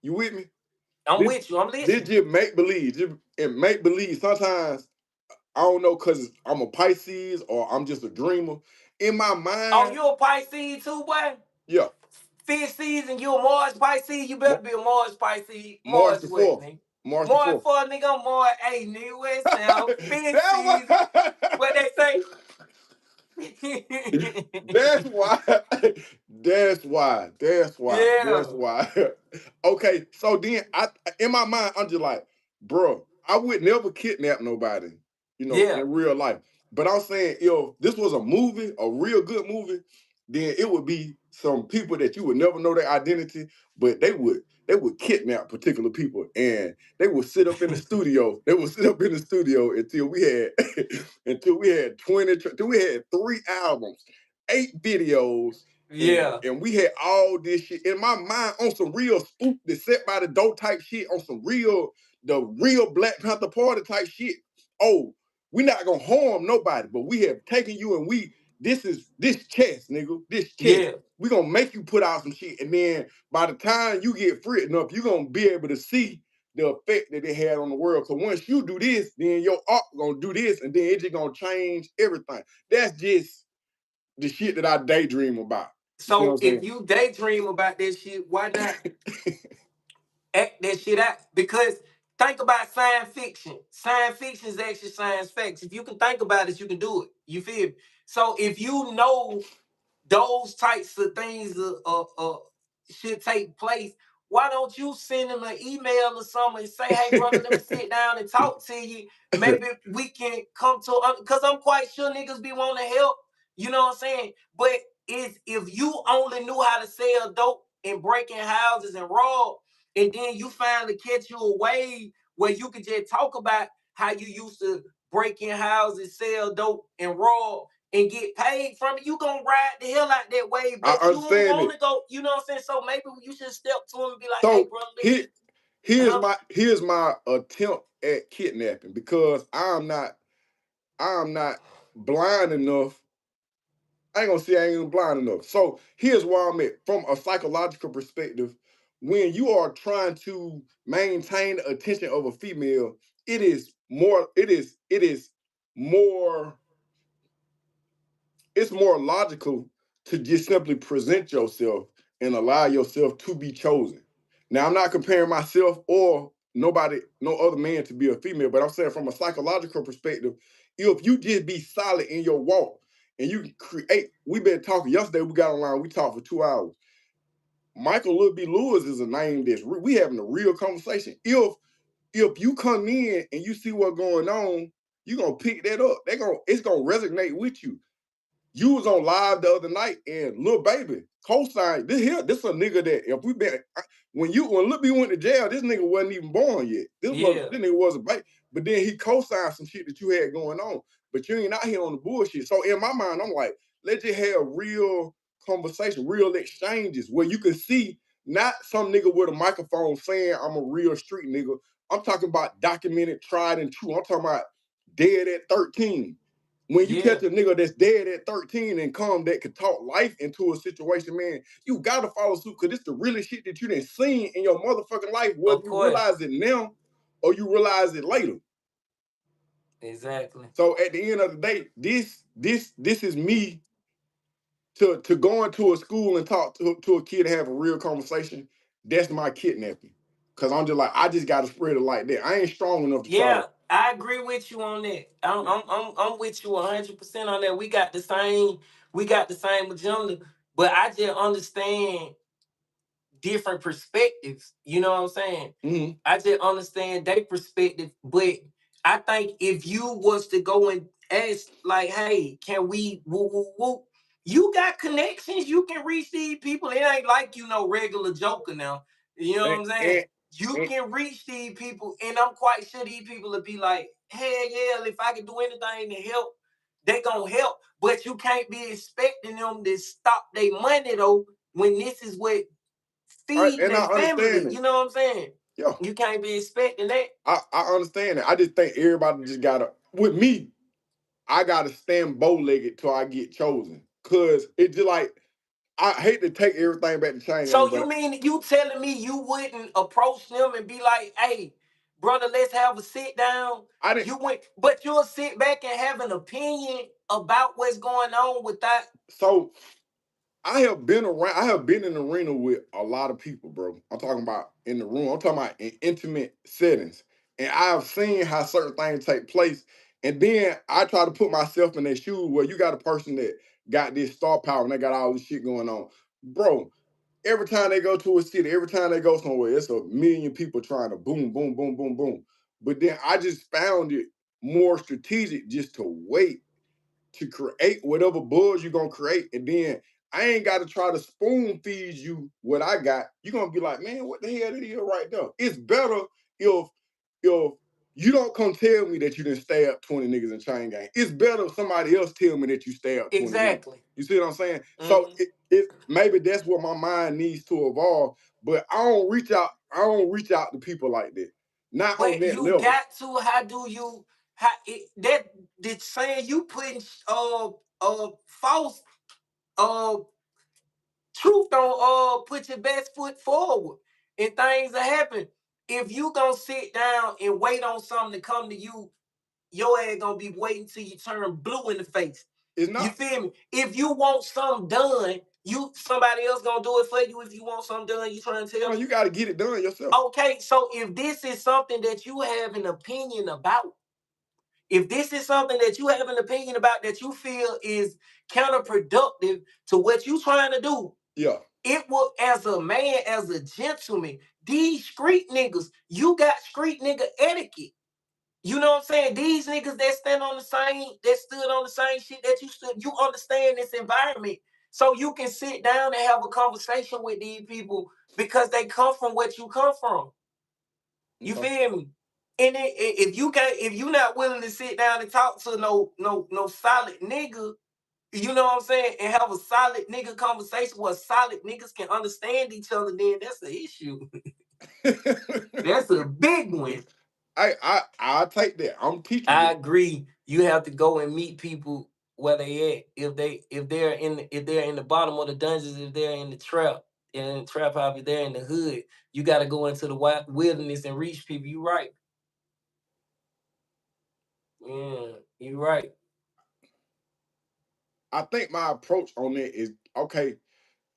You with me? I'm This with you. I'm this listening. just make believe. And make believe. Sometimes I don't know because I'm a Pisces or I'm just a dreamer. In my Oh, mind, you a Pisces too, boy? yeah. Fifth season, you a Mars Pisces? You better be a Mars Pisces. March Mars the what, 4th. nigga? March the Mars 4th. 4, nigga. I'm Mars 8, nigga. West Sound. Fifth That season. was What they say? That's why. That's why. That's why. That's Yeah. why. Okay, so then in my mind, I'm just like, bro, I would never kidnap nobody, Yeah. in real life. But I'm saying if this was a movie, a real good movie, then it would be some people that you would never know their identity, but they would kidnap particular people and they would sit up in the studio. They would sit up in the studio until we had until we had 20, till we had 3 albums, 8 videos, and Yeah. and we had all this shit in my mind on some real spook that set by the door type shit, on some the real Black Panther Party type shit. Oh, we not gonna harm nobody, but we have taken you and this is this chest, nigga. This chest. Yeah. We gonna make you put out some shit. And then by the time you get free enough, you're gonna be able to see the effect that it had on the world. So once you do this, then your art gonna do this, and then it's just gonna change everything. That's just the shit that I daydream about. You see what So I'm if saying? you daydream about that shit, why not act that shit out? Because think about science fiction. Science fiction is actually science facts. If you can think about it, you can do it. You feel me? So if you know those types of things should take place, why don't you send them an email or something and say, hey, brother, let me sit down and talk to you. Maybe we can come to, because I'm quite sure niggas be wanting to help. You know what I'm saying? But if you only knew how to sell dope and break in houses and rob, and then you finally catch you a way where you could just talk about how you used to break in houses, sell dope, and rob and get paid from it, you gonna ride the hell out that way, I but you don't understand want it. to go, you know what I'm saying? So maybe you should step to him and be like, hey, So bro, here, listen, here's huh? my attempt at kidnapping because I'm not blind enough. I ain't gonna say I ain't even blind enough. So here's where I'm at from a psychological perspective. When you are trying to maintain the attention of a female, it is more it's more logical to just simply present yourself and allow yourself to be chosen. Now, I'm not comparing myself or nobody, no other man to be a female, but I'm saying from a psychological perspective, if you just be solid in your walk and you create, we've been talking yesterday, we got online, we talked for 2 hours. Michael Lil B. Lewis is a name we having a real conversation. If you come in and you see what's going on, you're gonna pick that up. It's gonna resonate with you. You was on live the other night and Lil Baby co-signed this a nigga that if we been when Lil B went to jail, this nigga wasn't even born yet. Yeah, This nigga was a baby. But then he co-signed some shit that you had going on. But you ain't out here on the bullshit. So in my mind, I'm like, let's just have real conversation, real exchanges where you can see not some nigga with a microphone saying I'm a real street nigga. I'm talking about documented, tried and true. I'm talking about dead at 13. When you yeah, catch a nigga that's dead at 13 and come that could talk life into a situation, man, you gotta follow suit because it's the realest shit that you done seen in your motherfucking life, whether of you course. realize it now or you realize it later. Exactly. So at the end of the day, this is me to go into a school and talk to a kid and have a real conversation. That's my kidnapping. Cause I'm just like, I just gotta spread it like that. I ain't strong enough to try Yeah, to. I agree with you on that. I'm with you 100% on that. We got the same agenda, but I just understand different perspectives. You know what I'm saying? Mhm. I just understand their perspective, but I think if you was to go and ask, like, hey, can we woo woo woo? You got connections, you can reach these people. It ain't like you know regular joker now. You know what And, I'm and saying? You And, can reach these people, and I'm quite sure these people will be like, hell yeah, if I can do anything to help, they gonna help. But you can't be expecting them to stop their money though when this is what feeding and I their family. understand it. You know what I'm saying? Yeah, You can't be expecting that. I understand it. I just think everybody just gotta, with me, I gotta stand bow legged till I get chosen. Cause it's just like I hate to take everything back to chain gang, So you but mean you telling me you wouldn't approach them and be like, hey, brother, let's have a sit down? I didn't. You went, but you'll sit back and have an opinion about what's going on with that. So I have been around. I have been in the arena with a lot of people, bro. I'm talking about in the room. I'm talking about in intimate settings, and I've seen how certain things take place. And then I try to put myself in their shoes where you got a person that got this star power and they got all this shit going on, bro. Every time they go to a city, every time they go somewhere, it's a million people trying to boom, boom, boom, boom, boom. But then I just found it more strategic just to wait to create whatever buzz you're gonna create. And then I ain't gotta try to spoon feed you what I got. You're gonna be like, man, what the hell it is right there? It's better if you don't come tell me that you didn't stab 20 niggas in chain gang. It's better if somebody else tell me that you stabbed 20 niggas. Exactly. You see what I'm saying? So Hmm. it maybe that's what my mind needs to evolve. But I don't reach out to people like that. Not on But that you level. got to. How do you? How it, that? That saying you putting false uh truth on put your best foot forward, and things that happen. If you gonna sit down and wait on something to come to you, your ass gonna be waiting till you turn blue in the face. It's You not. feel me? If you want something done, somebody else gonna do it for you. If you want something done, you trying to tell No, me? you gotta get it done yourself. Okay, so if this is something that you have an opinion about, if this is something that you have an opinion about that you feel is counterproductive to what you trying to do, Yeah. it will, as a man, as a gentleman, these street niggas, you got street nigga etiquette. You know what I'm saying? These niggas that stood on the same shit that you stood, you understand this environment. So you can sit down and have a conversation with these people because they come from what you come from. You Okay. feel me? And if you can't, if you not willing to sit down and talk to no solid nigga, you know what I'm saying, and have a solid nigga conversation where solid niggas can understand each other, then that's the issue. That's a big one. I take that. I'm I teachable. agree. You have to go and meet people where they at. If they're in the bottom of the dungeons, if they're in the trap, in the trap house, if they're in the hood, you got to go into the wilderness and reach people. You right. Yeah, you right. I think my approach on that is okay.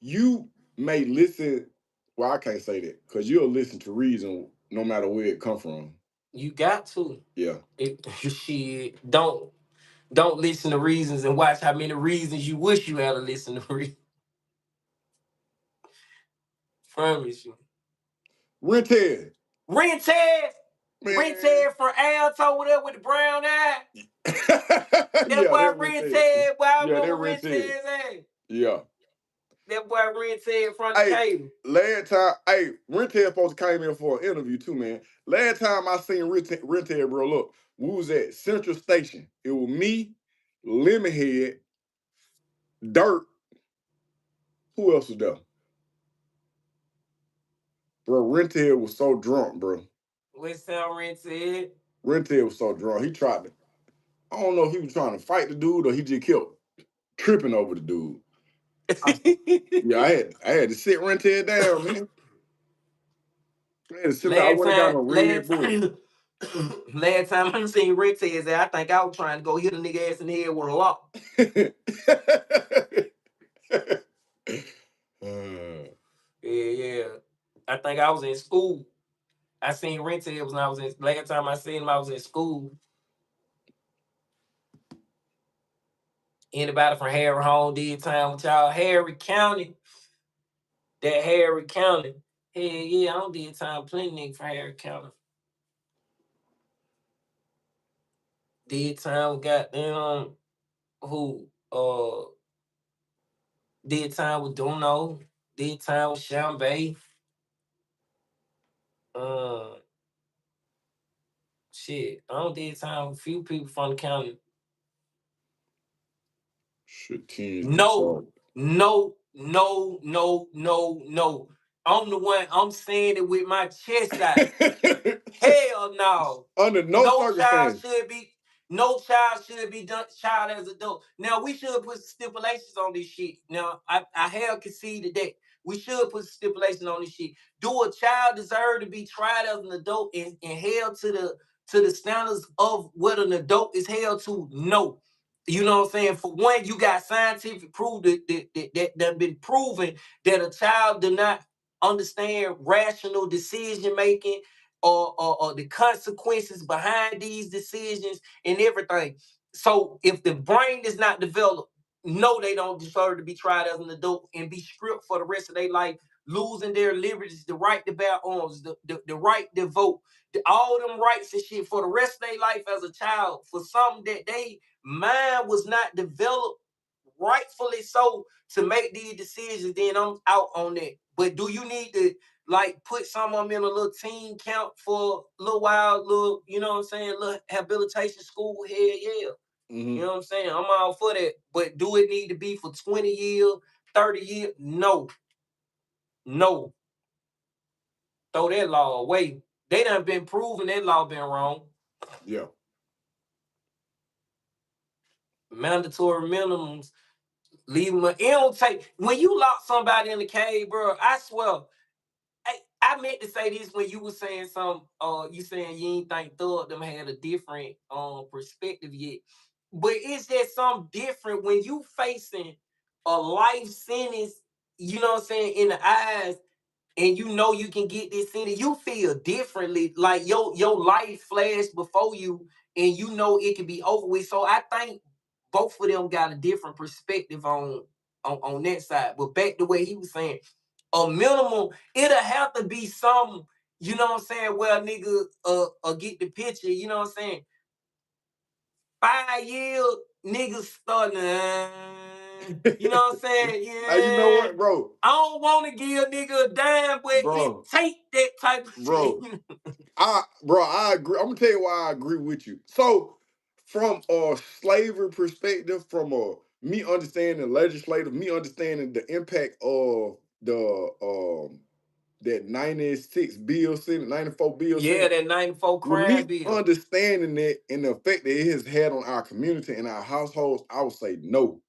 You may listen. Well, I can't say that because you'll listen to reason no matter where it come from. You got to. Yeah. Shit. Don't listen to reasons and watch how many reasons you wish you had to listen to. Promise you. Rented. Rented, Man. Rented from Alto over there with the brown eye. That Yeah, boy that rented. Rented, boy, I Yeah, that remember rented. Rented's ass. Yeah. That boy Rented from the Hey, cable. last time, hey, Rented folks came in for an interview too, man. Last time I seen Rented, bro, look, we was at Central Station. It was me, Lemonhead, Dirt. Who else was there? Bro, Rented was so drunk, bro. West Sound Rented. Rented was so drunk. He tried to, I don't know if he was trying to fight the dude or he just kept tripping over the dude. I, yeah, I had to sit Rented down, man. I had to sit down. I last went and got time, a Red last Bull. time, last time I seen Rented's ass, I think I was trying to go hit a nigga ass in the head with a lock. Yeah, yeah. I think I was in school. I seen Rented when I was in last time I seen him, I was in school. Anybody from Harry Home did time with y'all? Harry County. That Harry County. Hell yeah, I don't did time plenty nigga from Harry County. Did time with goddamn who did time with Duno. Did time with Shambay. Uh, shit. I don't did time with a few people from the county. Shit, teens No, retarded. no, no, no, no, no. I'm the one. I'm saying it with my chest out. Hell no. Under no No child circumstance. should be. No child should be done. Child as adult. Now we should put stipulations on this shit. Now I have conceded that we should put stipulations on this shit. Do a child deserve to be tried as an adult and held to the standards of what an adult is held to? No. You know what I'm saying? For one, you got scientific proof that been proven that a child do not understand rational decision making or the consequences behind these decisions and everything. So if the brain is not developed, no, they don't deserve to be tried as an adult and be stripped for the rest of their life, losing their liberties, the right to bear arms, the right to vote, all them rights and shit for the rest of their life as a child for something that they mind was not developed rightfully so to make these decisions, then I'm out on that. But do you need to like put some of them in a little teen camp for a little while, little, you know what I'm saying, little habilitation school? Hell yeah. You know what I'm saying? I'm all for that. But do it need to be for 20 years, 30 years? No. No. Throw that law away. They done been proven that law been wrong. Yeah. Mandatory minimums. Leave them. It don't take when you lock somebody in the cage, bro. I swear. I meant to say this when you were saying some. You saying you ain't think Thug them had a different perspective yet, but it's just something different when you facing a life sentence. You know what I'm saying in the eyes, and you know you can get this sentence. You feel differently, like your life flashed before you, and you know it can be over with. So I think both of them got a different perspective on that side. But back to what he was saying, a minimum, it'll have to be some, you know what I'm saying, well, nigga, get the picture, you know what I'm saying? 5 years, niggas starting you know what I'm saying? Now you know Yeah. what, bro? I don't want to give a nigga a dime, but it Bro, take that type of shit. bro. I agree. I'm gonna tell you why I agree with you. So, from a slavery perspective, from a me understanding legislative, me understanding the impact of the that 96 bill Senate, 94 bill Yeah, Senate, that 94 with crime me bill. understanding that and the effect that it has had on our community and our households, I would say no.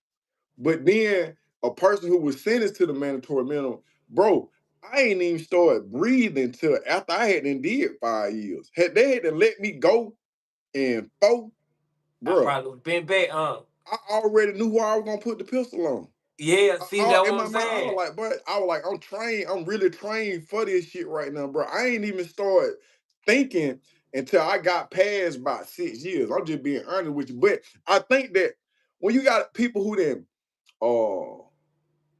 But then a person who was sentenced to the mandatory minimum, bro, I ain't even started breathing till after I had done did 5 years. Had they had to let me go in four, I bro, probably been back, I already knew who I was gonna put the pistol on. yeah, see, that's In what my I'm mind, saying. I was like, I'm trained, I'm really trained for this shit right now, bro. I ain't even started thinking until I got past about 6 years. I'm just being honest with you. But I think that when you got people who then,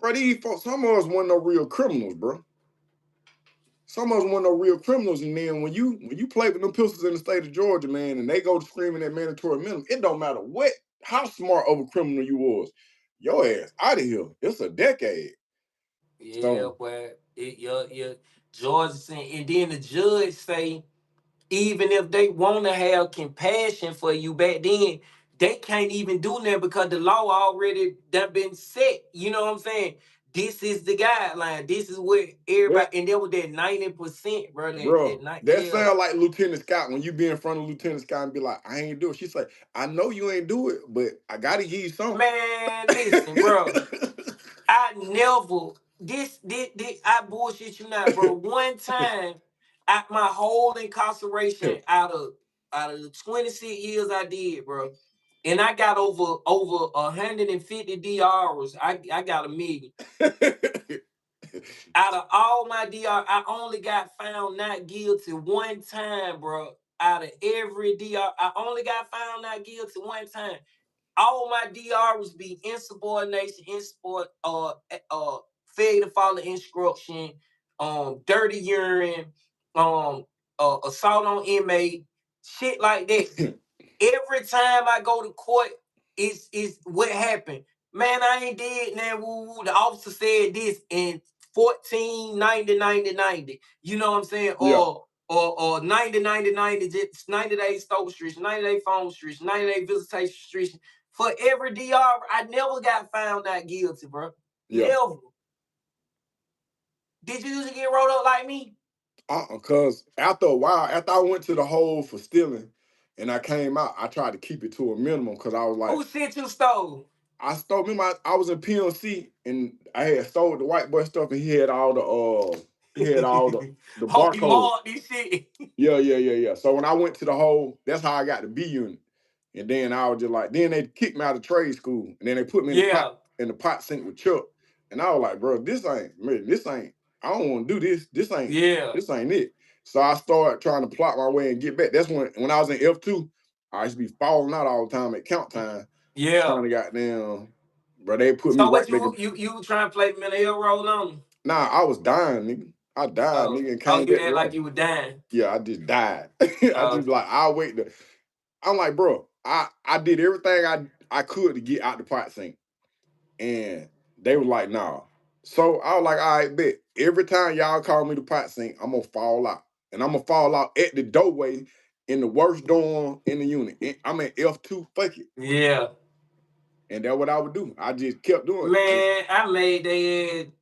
bro, these folks, some of us weren't no real criminals, bro. Some of us weren't no real criminals, and then when you play with them pistols in the state of Georgia, man, and they go screaming at mandatory minimum, it don't matter how smart of a criminal you was, your ass out of here. It's a decade. Yeah, So but your George saying, and then the judge say, even if they want to have compassion for you back then, they can't even do that because the law already done been set. You know what I'm saying? This is the guideline. This is what that, everybody, and there was that 90%, bro. That bro, night, that yeah. sound like Lieutenant Scott when you be in front of Lieutenant Scott and be like, I ain't do it. She say, I know you ain't do it, but I gotta give you something. Man, listen, bro. I never this I bullshit you not, bro. One time at my whole incarceration out of the 26 years I did, bro. And I got over 150 DRs. I got a million. Out of all my DR, I only got found not guilty one time, bro. Out of every DR, I only got found not guilty one time. All my DRs be insubordination, failure to follow instruction, dirty urine, um, assault on inmate, shit like that. Every time I go to court, it's what happened. Man, I ain't dead now. Woo, woo. The officer said this in 1490. You know what I'm saying? Yeah. or 90 90 90 98 Stoke Street, 98 Phone Street, 98 Visitation Street. For every DR, I never got found not guilty, bro. Yeah. Never. Did you usually get rolled up like me? Cause after a while, after I went to the hole for stealing and I came out, I tried to keep it to a minimum because I was like, Who shit you stole? I stole. Remember, I was in PLC and I had stole the white boy stuff, and he had all he had all the Oh, he barcode. marked this shit. Yeah. So when I went to the hole, that's how I got the B unit. And then I was just like, then they kicked me out of trade school, and then they put me Yeah, in the pot sink with Chuck. And I was like, bro, this ain't. I don't want to do this. yeah, This ain't it. So I started trying to plot my way and get back. That's when I was in F2, I used to be falling out all the time at count time, yeah. trying to goddamn. Bro, they put me So right what back. you trying to play mental health role on him? Nah, I was dying, nigga. I died, Oh, nigga, and oh, came you back to act like life. you were dying. Yeah, I just died. I Oh, just like I'll wait to. I'm like, bro, I did everything I could to get out the pot sink, and they were like, nah. So I was like, all right, bet. Every time y'all call me the pot sink, I'm gonna fall out, and I'm gonna fall out at the doorway in the worst dorm in the unit. I'm in F2, fuck it, yeah. and that's what I would do. I just kept doing it. Man, I made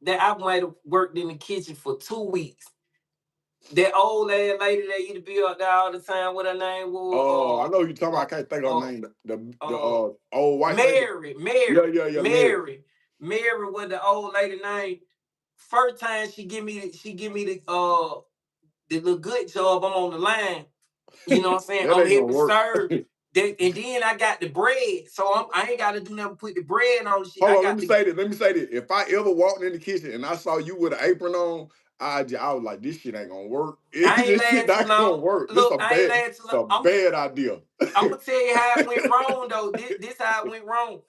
that I might have worked in the kitchen for 2 weeks. That old ass lady that used to be up there all the time, what her name I know was, who you talking about. I can't think of her name. The uh, old white lady. Mary, Yeah, Mary. Mary was the old lady name. First time she give me the little good job. I'm on the line. You know what I'm saying? That I'm ain't gonna heavy work. serve. And then I got the bread, so I ain't got to do nothing. Put the bread on the shit. Hold I on, let got me the. say this. Let me say this. If I ever walked in the kitchen and I saw you with an apron on, I was like, this shit ain't gonna work. I ain't This shit laying too not gonna long. work. Look, I ain't laying too It's long. a bad idea. I'm gonna tell you how it went wrong though. This how it went wrong.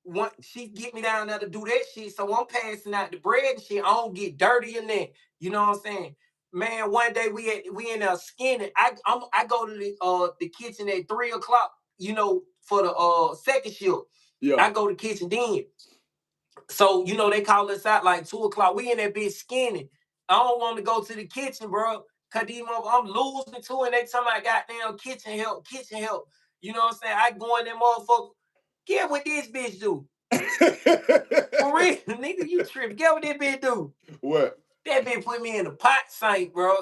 One, she get me down there to do that shit, so I'm passing out the bread and shit. I don't get dirty in there. You know what I'm saying? Man, one day we in there skinning. I go to the kitchen at 3 o'clock. You know, for the second shift. Yeah. I go to the kitchen then. So they call us out like 2 o'clock. We in that bitch skinning. I don't want to go to the kitchen, bro. Cause I'm losing too, and they tell me I goddamn kitchen help, kitchen help. You know what I'm saying? I go in there, motherfucker. Get what this bitch do. For real, nigga, you tripping. Get what that bitch do. What? That bitch put me in the pot sink, bro.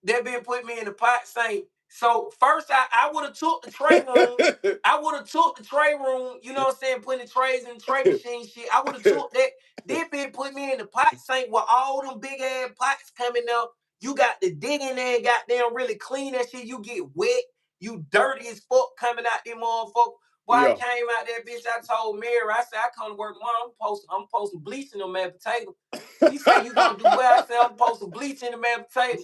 That bitch put me in the pot sink. So first I would have took the tray room. I would have took the tray room, you know what I'm saying, putting the trays in the tray machine shit. I would have took that. That bitch put me in the pot sink with all them big ass pots coming up. You got to dig in there and goddamn really clean that shit. You get wet. You dirty as fuck coming out them motherfucker. Boy, I Yeah. came out that bitch. I told Mary, I said, I come to work tomorrow. I'm posting bleach in them man potato. She said, you gonna do well? I said, I'm posting bleach in the man potato.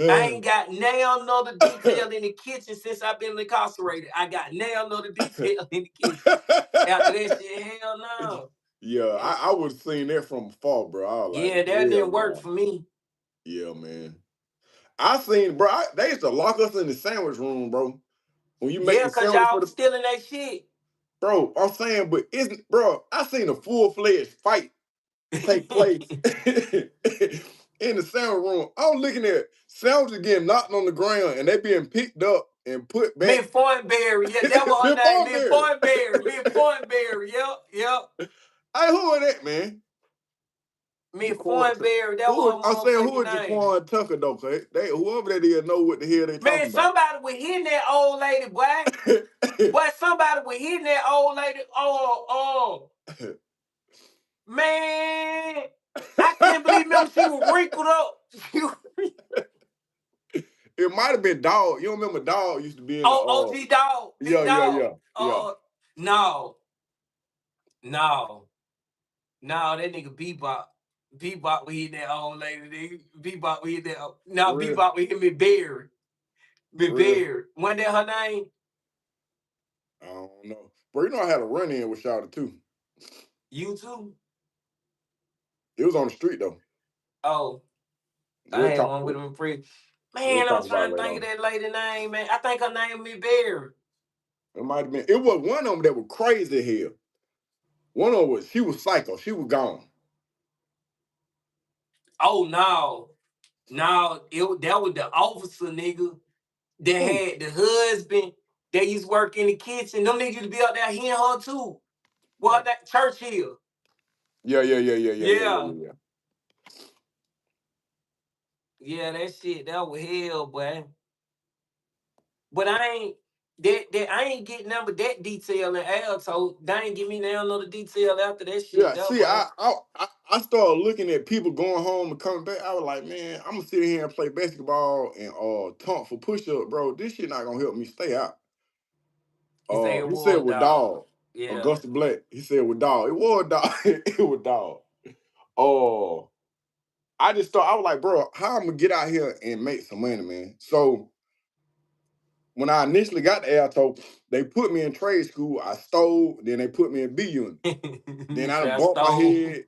I ain't got now another detail in the kitchen since I've been incarcerated. I got now another detail in the kitchen. After that shit, hell no. Yeah, I would have seen that from afar, bro. I was like, Yeah, that hell didn't work no. for me. Yeah, man. I seen, bro. They used to lock us in the sandwich room, bro. When you make Yeah, the cause sandwich for y'all the stealing that shit. bro. I'm saying, but isn't, bro? I seen a full fledged fight take place in the sandwich room. I'm looking at sandwiches getting knocked on the ground and they being picked up and put back. Miss Thornberry, yeah, that was her Bill name. Miss Thornberry. Thornberry, Miss Thornberry, yep. Hey, who are that, man? Miss Jaquan. Thornberry, that Who was I'm saying? her Who motherfucking is name. Jaquan Tucker though? Cause they whoever that is know what the hell they Man, talking about. somebody was hitting that old lady, boy. Boy, somebody was hitting that old lady. Oh. Man, I couldn't believe remember she was wrinkled up. It might have been Dog. You don't remember Dog used to be in the Oh, OG dog, big yeah, yeah, dog. yeah, yeah. No, no, no, that nigga Bebop. Bebop we hit that old lady, nigga. Bebop we hit that. No, For real. Bebop we hit me Berry. Me For real. Berry. Wasn't that her name? I don't know. Bro, you know I had a run in with Shawty too. You too? It was on the street though. Oh, I We'll had talk one with him in prison. we'll Man, I'm talk about trying it to later think of on. that lady name, man. I think her name me Berry. It might have been it was one of them that was crazy here. One of them she was psycho. She was gone. Oh no. No, that was the officer nigga that Who? had the husband that used to work in the kitchen. Them niggas used to be out there hearing her too. Well, that Churchill. Yeah. Yeah. Yeah, that shit, that was hell, boy. But I ain't I ain't getting number that detail in Alto. They ain't give me now another detail after that shit. Yeah, That see, boy. I started looking at people going home and coming back. I was like, man, I'm gonna sit here and play basketball and taunt for push up, bro. This shit not gonna help me stay out. He say it He said was with dog. dog. Yeah. Augusta Black. He said with dog. It was dog. It was dog. Oh, I just thought I was like, bro, how I'm gonna get out here and make some money, man. So when I initially got to Alto, they put me in trade school. I stole, then they put me in B unit. Then You I done say bumped my stole. head.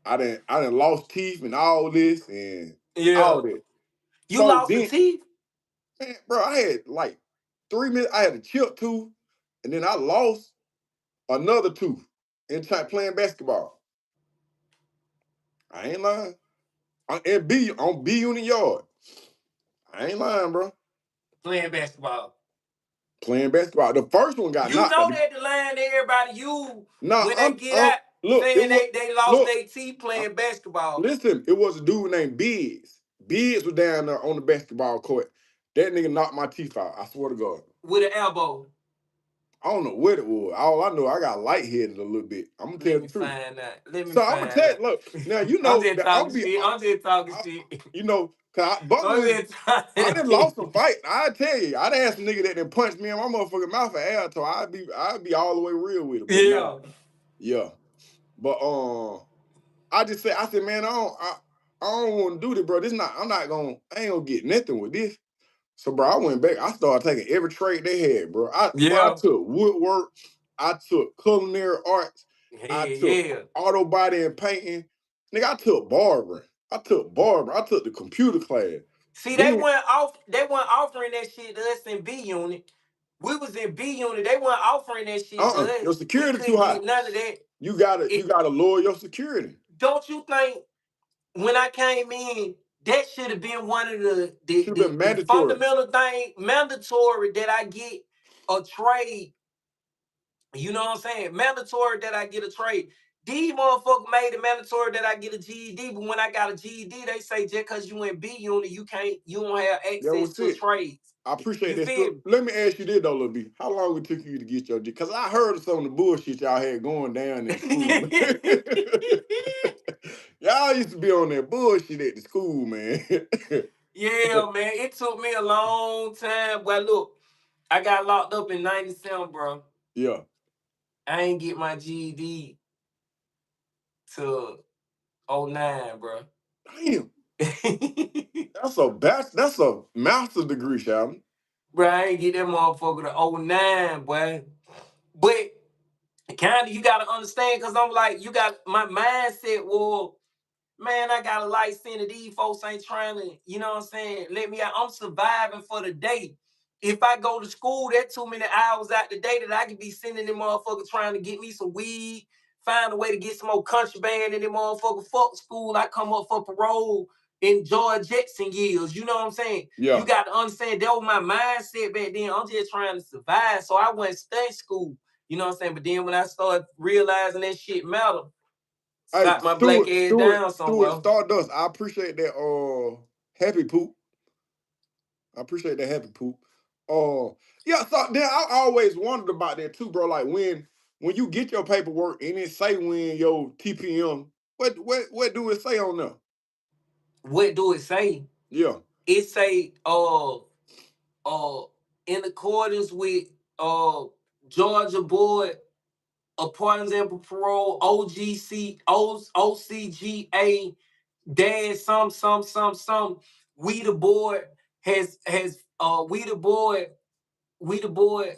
I done lost teeth and all this and Yeah. all that. You So lost a then, teeth? man, bro, I had like 3 minutes. I had a chipped tooth, and then I lost another tooth in playing basketball. I ain't lying. On B unit yard. I ain't lying, bro. Playing basketball. Playing basketball. The first one got You knocked. know that the line that everybody use Nah, when they get I'm out look, it saying was they lost look, their teeth uh, playing basketball listen, it was a dude named Biggs. Biggs was down there on the basketball court. That nigga knocked my teeth out. I swear to God. with an elbow. I don't know what it was. All I know, I got lightheaded a little bit. I'm gonna tell Let the me truth. find out. Let me So I'm gonna find tell out. you, look, now you I'm know just that I'm talking be, shit. I'm just talking I, shit. you know, cause I'm Buckman, just I talking done lost some fight. I tell you, I done had some nigga that done punched me in my motherfucking mouth for air, so I'd be all the way real with it. But nah, Yeah. yeah. But I said, man, I don't want to do this, bro. I ain't gonna get nothing with this. So, bro, I went back. I started taking every trade they had, bro. I Yeah. took woodwork. I took culinary arts. I Yeah, took yeah. auto body and painting. Nigga, I took barbering. I took the computer class. See, Then, they weren't offering that shit to us in B unit. We was in B unit. They weren't offering that shit to your us. We security too couldn't high. get none of that. You It gotta lower your security. don't you think when I came in, that should have been one of Should have been the mandatory. fundamental thing, mandatory that I get a trade. You know what I'm saying? Mandatory that I get a trade. These motherfuckers made it mandatory that I get a GED, but when I got a GED, they say just because you in B unit, you don't have That access was to it. trades. I appreciate You that. feel So me? let me ask you this though, Lil B. How long it took you to get your G? Because I heard of some of the bullshit y'all had going down in school. Y'all used to be on that bullshit at the school, man. Yeah, man. It took me a long time. But look, I got locked up in 97, bro. Yeah. I ain't get my GED till '09, bro. Damn. That's a master's degree, Shalom. Bro, I ain't get that motherfucker to '09, boy. But kind of you gotta understand, cause I'm like, you got my mindset. Well, man, I got a light skin. These folks ain't trying to, you know what I'm saying? Let me out. I'm surviving for the day. If I go to school, that too many hours out the day that I could be sending them motherfuckers trying to get me some weed, find a way to get some more contraband in them motherfucker. Fuck school. I come up for parole in George Jetson years. You know what I'm saying? You Yeah. got to understand that was my mindset back then. I'm just trying to survive. So I went study school. You know what I'm saying? But then when I started realizing that shit matter, Hey, sat my black ass down Stuart somewhere. Stardust. I appreciate that happy poop. I appreciate that happy poop. Yeah, so then I always wondered about that too, bro. Like when you get your paperwork and it say when your TPM, what do it say on there? What do it say? Yeah. It say uh in accordance with uh Georgia Board of Pardons and Parole OCGA dash some we the board has we the board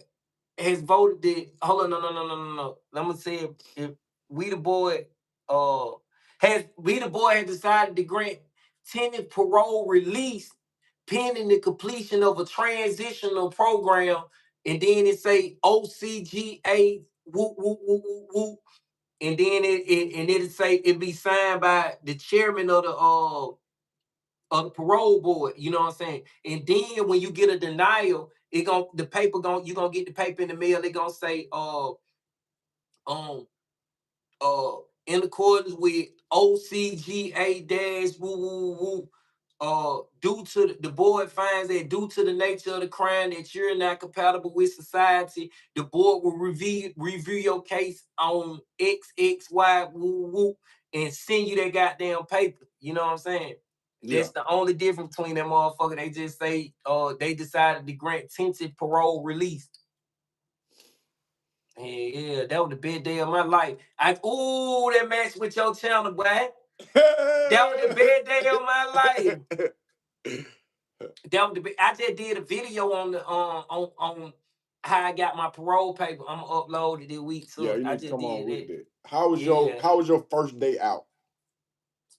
has voted that. Hold on, no. Let me say if we the board uh has decided to grant tenant parole release pending the completion of a transitional program, and then it say OCGA whoop whoop whoop whoop whoop, and then it say it be signed by the chairman of the of the parole board. You know what I'm saying? And then when you get a denial, the paper you gonna get the paper in the mail. It gonna say um uh in accordance with OCGA dash woo woo woo. Due to the board finds that due to the nature of the crime that you're not compatible with society, the board will review your case on XXY woo woo and send you that goddamn paper. You know what I'm saying? Yeah. That's the only difference between them motherfucker. They just say they decided to grant tinted parole release. Yeah, that was the best day of my life. That match with your channel, boy. That was the best day of my life. That was I just did a video on the on how I got my parole paper. I'm gonna upload it this week Yeah, too. you I need to just come on did with it. that. Yeah, How was your first day out?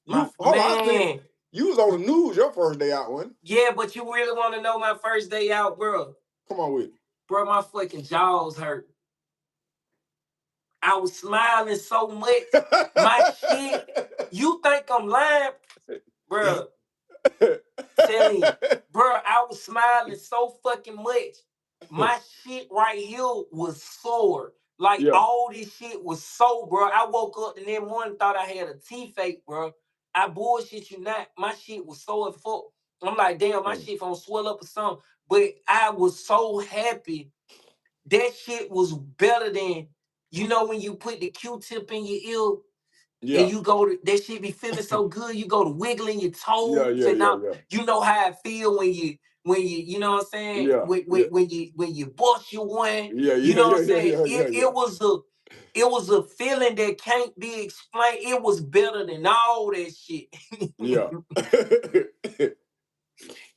my Hold on, I think man. you was on the news your first day out, one. Yeah, but you really want to know my first day out, bro? Come on with Bro, my fucking jaws hurt. I was smiling so much. My shit. You think I'm lying, bro? Telling you, bro, I was smiling so fucking much. My shit right here was sore. Like Yeah. all this shit was sore, bro. I woke up the next morning, thought I had a toothache, bro. I bullshit you not. My shit was sore as fuck. I'm like, damn, my Mm. shit gonna swell up or something. But I was so happy. That shit was better than, when you put the Q-tip in your ear and Yeah. you go to that shit be feeling so good. You go to wiggling your Yeah, toes, yeah, and yeah, now yeah. you know how I feel when you you know what I'm saying, Yeah. Yeah. when you bust your one. Yeah, You yeah, know yeah, what I'm yeah, saying? yeah, yeah, It was a feeling that can't be explained. It was better than all that shit. yeah.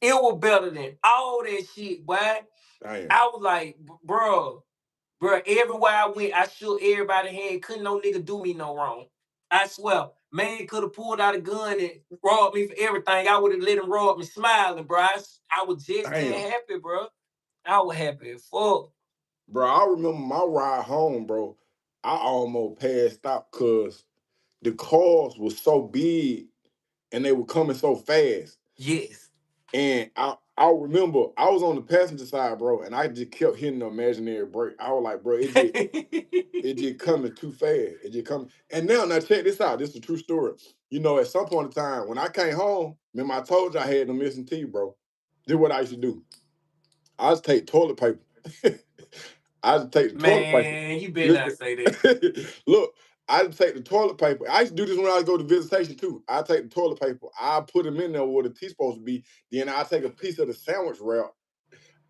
It was better than all that shit, boy. Damn. I was like, bro. Bro, everywhere I went, I shook everybody's hand. Couldn't no nigga do me no wrong. I swear. Man could have pulled out a gun and robbed me for everything. I would have let him rob me smiling, bro. I was just that Damn. happy, bro. I was happy as fuck. Bro, I remember my ride home, bro. I almost passed out because the cars was so big and they were coming so fast. Yes. And I remember I was on the passenger side, bro, and I just kept hitting the imaginary brake. I was like, bro, it just coming too fast. It just coming. And now check this out. This is a true story. At some point in time, when I came home, remember I told you I had the missing teeth, bro. This is what I used to do. I just take toilet paper. I just take the toilet paper. Man, you better not Listen, say that. look, I just take the toilet paper. I used to do this when I go to visitation too. I take the toilet paper. I put them in there where the tea's supposed to be. Then I take a piece of the sandwich wrap.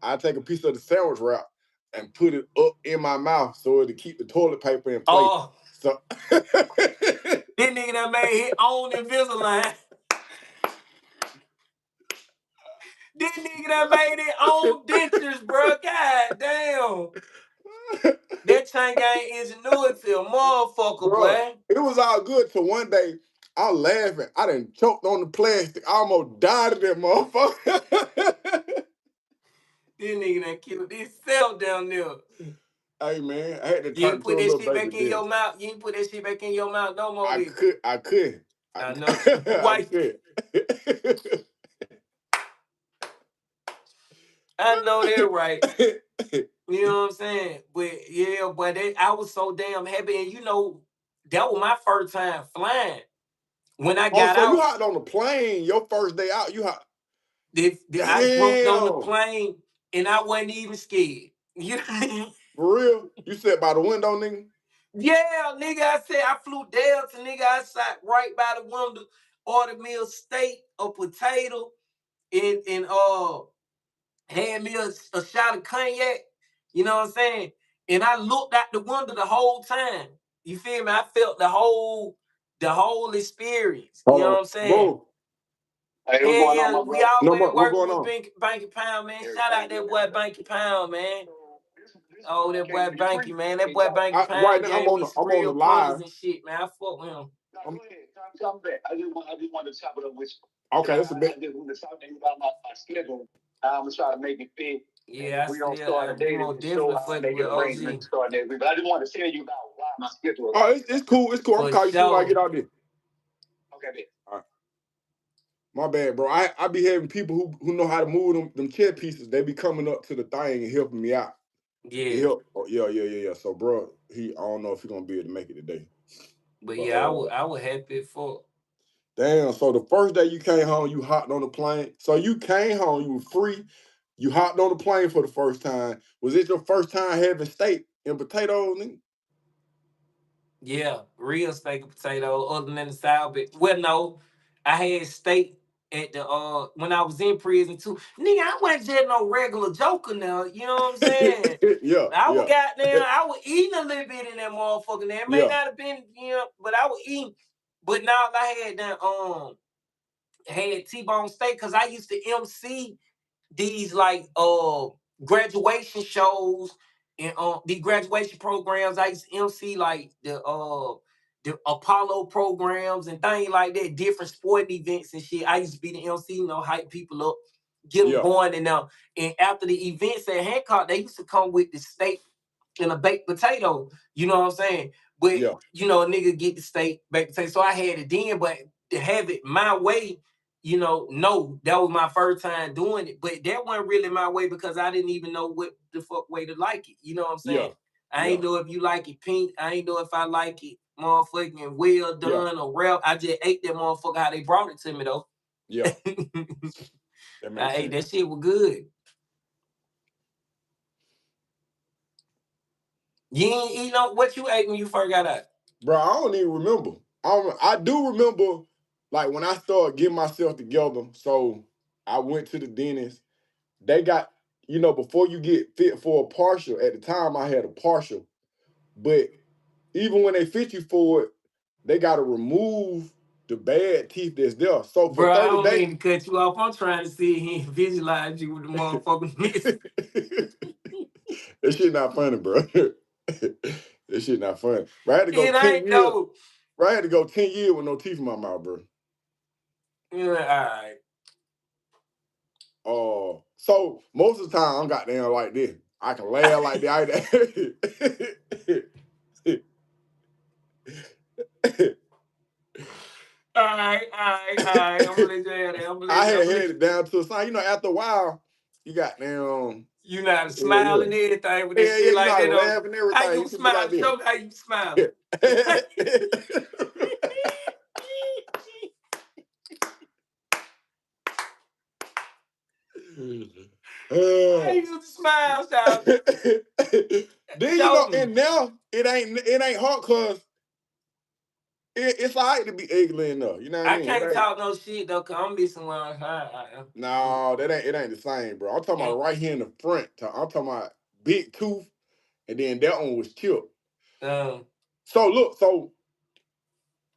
I take a piece of the sandwich wrap and put it up in my mouth so it'll keep the toilet paper in place. Oh, So this nigga done made his own Invisalign. This nigga done made his own dentures, bro. God damn. That chain gang ingenuity, a motherfucker, bro, boy. it was all good till one day I'm laughing. I done choked on the plastic. I almost died of that motherfucker. This nigga done killed himself down there. Hey man, I had to You turn ain't into put a that little shit baby back in then. your mouth. You ain't put that shit back in your mouth no more, did I could. I know. I White. could. I know that right. You know what I'm saying? But yeah, but I was so damn happy. And that was my first time flying. When I Oh, got so you out, hopped on the plane your first day out. You hopped. I jumped on the Damn. plane and I wasn't even scared. You know what I mean? For real? You sat by the window, nigga? Yeah, nigga, I said I flew down to nigga. I sat right by the window, ordered me a steak, a potato, and had me a shot of cognac. You know what I'm saying? And I looked out the window the whole time. You feel me? I felt the whole experience. You Hold know on. what I'm saying? Bro. Hey, what's Hell going on, yeah, my we brother? No always more. What's working going with on? Banky Pound, man. Shout out Everything that good, boy everything Banky good. Pound, man. So this Oh, one I that came boy to get free. Banky, man. That boy Banky Right Pound now gave me some I'm on the real pointers live. and shit, man. I fuck with him. No, go ahead. Come back. I just want to chop it up with you. Okay, that's a bit. I just want to talk to you about my schedule. I'm gonna try to make it fit. And Yeah, we don't start a I day more to show. definitely I'll fucking make with it arrangements OG. to start next week. But I just want to tell you about why my schedule. Oh, it's cool. It's cool. I'm For calling you soon as I get sure. out there. Okay, then. All right. My bad, bro. I be having people who know how to move them chess pieces. They be coming up to the thing and helping me out. It Yeah. help. Oh, yeah. So, bro, I don't know if he's gonna be able to make it today. But But yeah, I would happy for. damn. So the first day you came home, you hopped on the plane. So you came home, you were free. You hopped on the plane for the first time. Was it your first time having steak and potatoes? Nigga? Yeah, real steak and potato, other than the sour bit. Well, no, I had steak at the when I was in prison too. Nigga, I wasn't just no regular joker now. You know what I'm saying? Yeah, I was yeah, goddamn, I was eating a little bit in that motherfucker. Now it may yeah, not have been, but I was eating. But now I had that had T-bone steak because I used to MC these like graduation shows and the graduation programs. I used to MC like the Apollo programs and things like that, different sporting events and shit. I used to be the MC, hype people up, get them yeah, going and now. And after the events at Hancock, they used to come with the steak and a baked potato. You know what I'm saying? But yeah, a nigga get the steak, baked potato. So I had it then, but to have it my way, no, that was my first time doing it. But that wasn't really my way because I didn't even know what the fuck way to like it. You know what I'm yeah, saying? I yeah, ain't know if you like it pink. I ain't know if I like it motherfucking well yeah, done or rare. I just ate that motherfucker how they brought it to me though. yeah. That I makes ate sense. that shit was good. You ain't eat no what you ate when you first got out. Bro, I don't even remember. I do remember, like, when I started getting myself together. So I went to the dentist. They got, before you get fit for a partial, at the time I had a partial, but even when they fit you for it, they got to remove the bad teeth that's there. So for Bro, I 30 don't days, mean to cut you off. I'm trying to see here and visualize you with the motherfucking miss. that shit not funny, bro. That shit not funny. Bro, I had to go It 10 ain't years. though. Bro, I had to go 10 years with no teeth in my mouth, bro. Yeah, all right. So most of the time I'm goddamn like this. I can laugh like that. All right. I'm gonna let you have that. I'm gonna let I you. I'm had gonna let headed you. down to a sign. After a while, you got down. You know how to Yeah, smile yeah. and everything with that Yeah, shit you know like how to that. Though. laugh and How everything. you You can be smile? like this. Show me how you smiling. How Uh, you used to smile, child? then Show me. and now it ain't hard because it's all right to be ugly enough. You know what I I mean? It can't ain't. talk no shit though, cause I'm missing one. No, it ain't the same, bro. I'm talking about And, right here in the front. I'm talking about big tooth, and then that one was chipped. um, So look,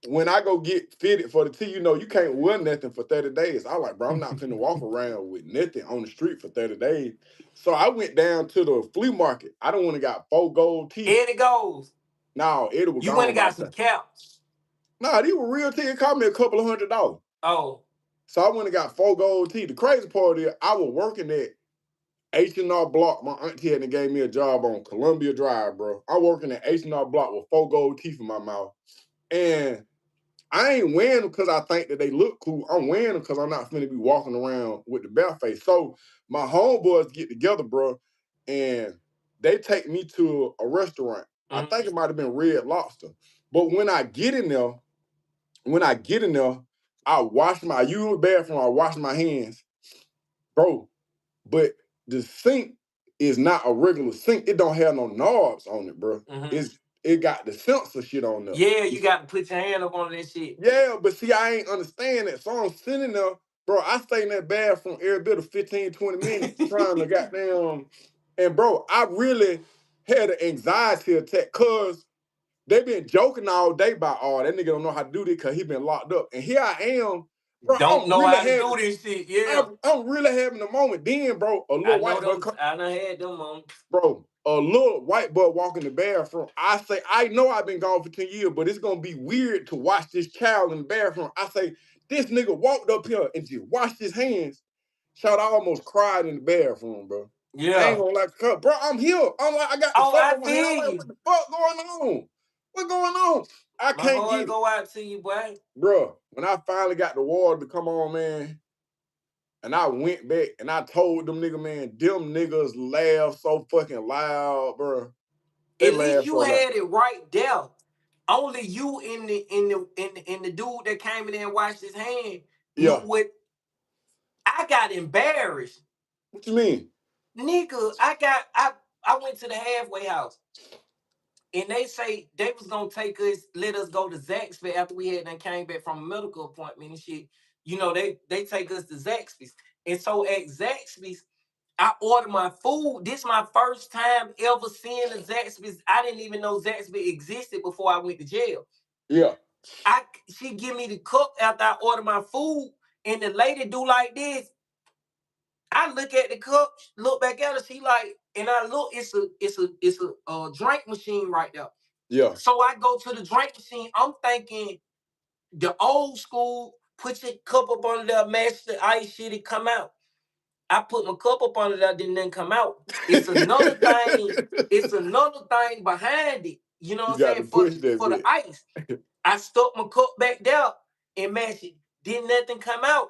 when I go get fitted for the T, you can't wear nothing for 30 days. I like, bro, I'm not finna walk around with nothing on the street for 30 days. So I went down to the flea market. I don't want to got 4 gold teeth. Eddie goes. No, it was You went gone and by got the some time. caps. No, these were real teeth. It cost me a couple of $100. Oh, So I went and got 4 gold teeth. The crazy part is I was working at H&R Block. My auntie had gave me a job on Columbia Drive, bro. I'm working at H&R Block with 4 gold teeth in my mouth. And I ain't wearing them because I think that they look cool. I'm wearing them because I'm not finna be walking around with the bare face. So my homeboys get together, bro, and they take me to a restaurant. I think mm-hmm. it might have been Red Lobster. But when I get in there, I use the bathroom, I wash my hands, bro. But the sink is not a regular sink. It don't have no knobs on it, bro. Mm-hmm. It got the sensor shit on there. Yeah, you got to put your hand up on that shit. Yeah, but see, I ain't understand that. So I'm sitting there, bro. I stay in that bathroom every bit of 15, 20 minutes trying to goddamn. And bro, I really had an anxiety attack because they been joking all day about, oh, that nigga don't know how to do this because he been locked up. And here I am, bro. Don't know how to do this shit. Yeah, I'm really having a moment. Then, bro, a I little know white boy them. I done had them on. bro, a little white boy walk in the bathroom. I say, I know I've been gone for 10 years, but it's gonna be weird to watch this child in the bathroom. I say, this nigga walked up here and just washed his hands. Shout, I almost cried in the bathroom, bro. I ain't Yeah. gonna like, bro, I'm here. I'm like, I got the Oh, soap I on my hand. I'm feel like, you. what the fuck going on? What's going on? I My can't heart get it. go out to you, boy. Bro, when I finally got the water to come on, man, and I went back and I told them them niggas laugh so fucking loud, bro. They At least laugh you so loud. had it right there. Only you in the dude that came in there and washed his hand knew Yeah. what. I got embarrassed. What you mean? Nigga, I went to the halfway house and they say they was gonna let us go to Zaxby's after we had done came back from a medical appointment and shit. You know, they take us to Zaxby's. And so at Zaxby's, I ordered my food. This is my first time ever seeing a Zaxby's. I didn't even know Zaxby's existed before I went to jail. Yeah. She give me the cup after I order my food, and the lady do like this. I look at the cup, look back at her. She like, and I look. It's a drink machine right there. Yeah. So I go to the drink machine. I'm thinking the old school. Put your cup up under there, mash the ice shit, it come out. I put my cup up under there, didn't then come out. It's another thing. It's another thing behind it. You know You what I'm got saying? to For push that for the bit. ice. I stuck my cup back there and mashed it. Didn't nothing come out.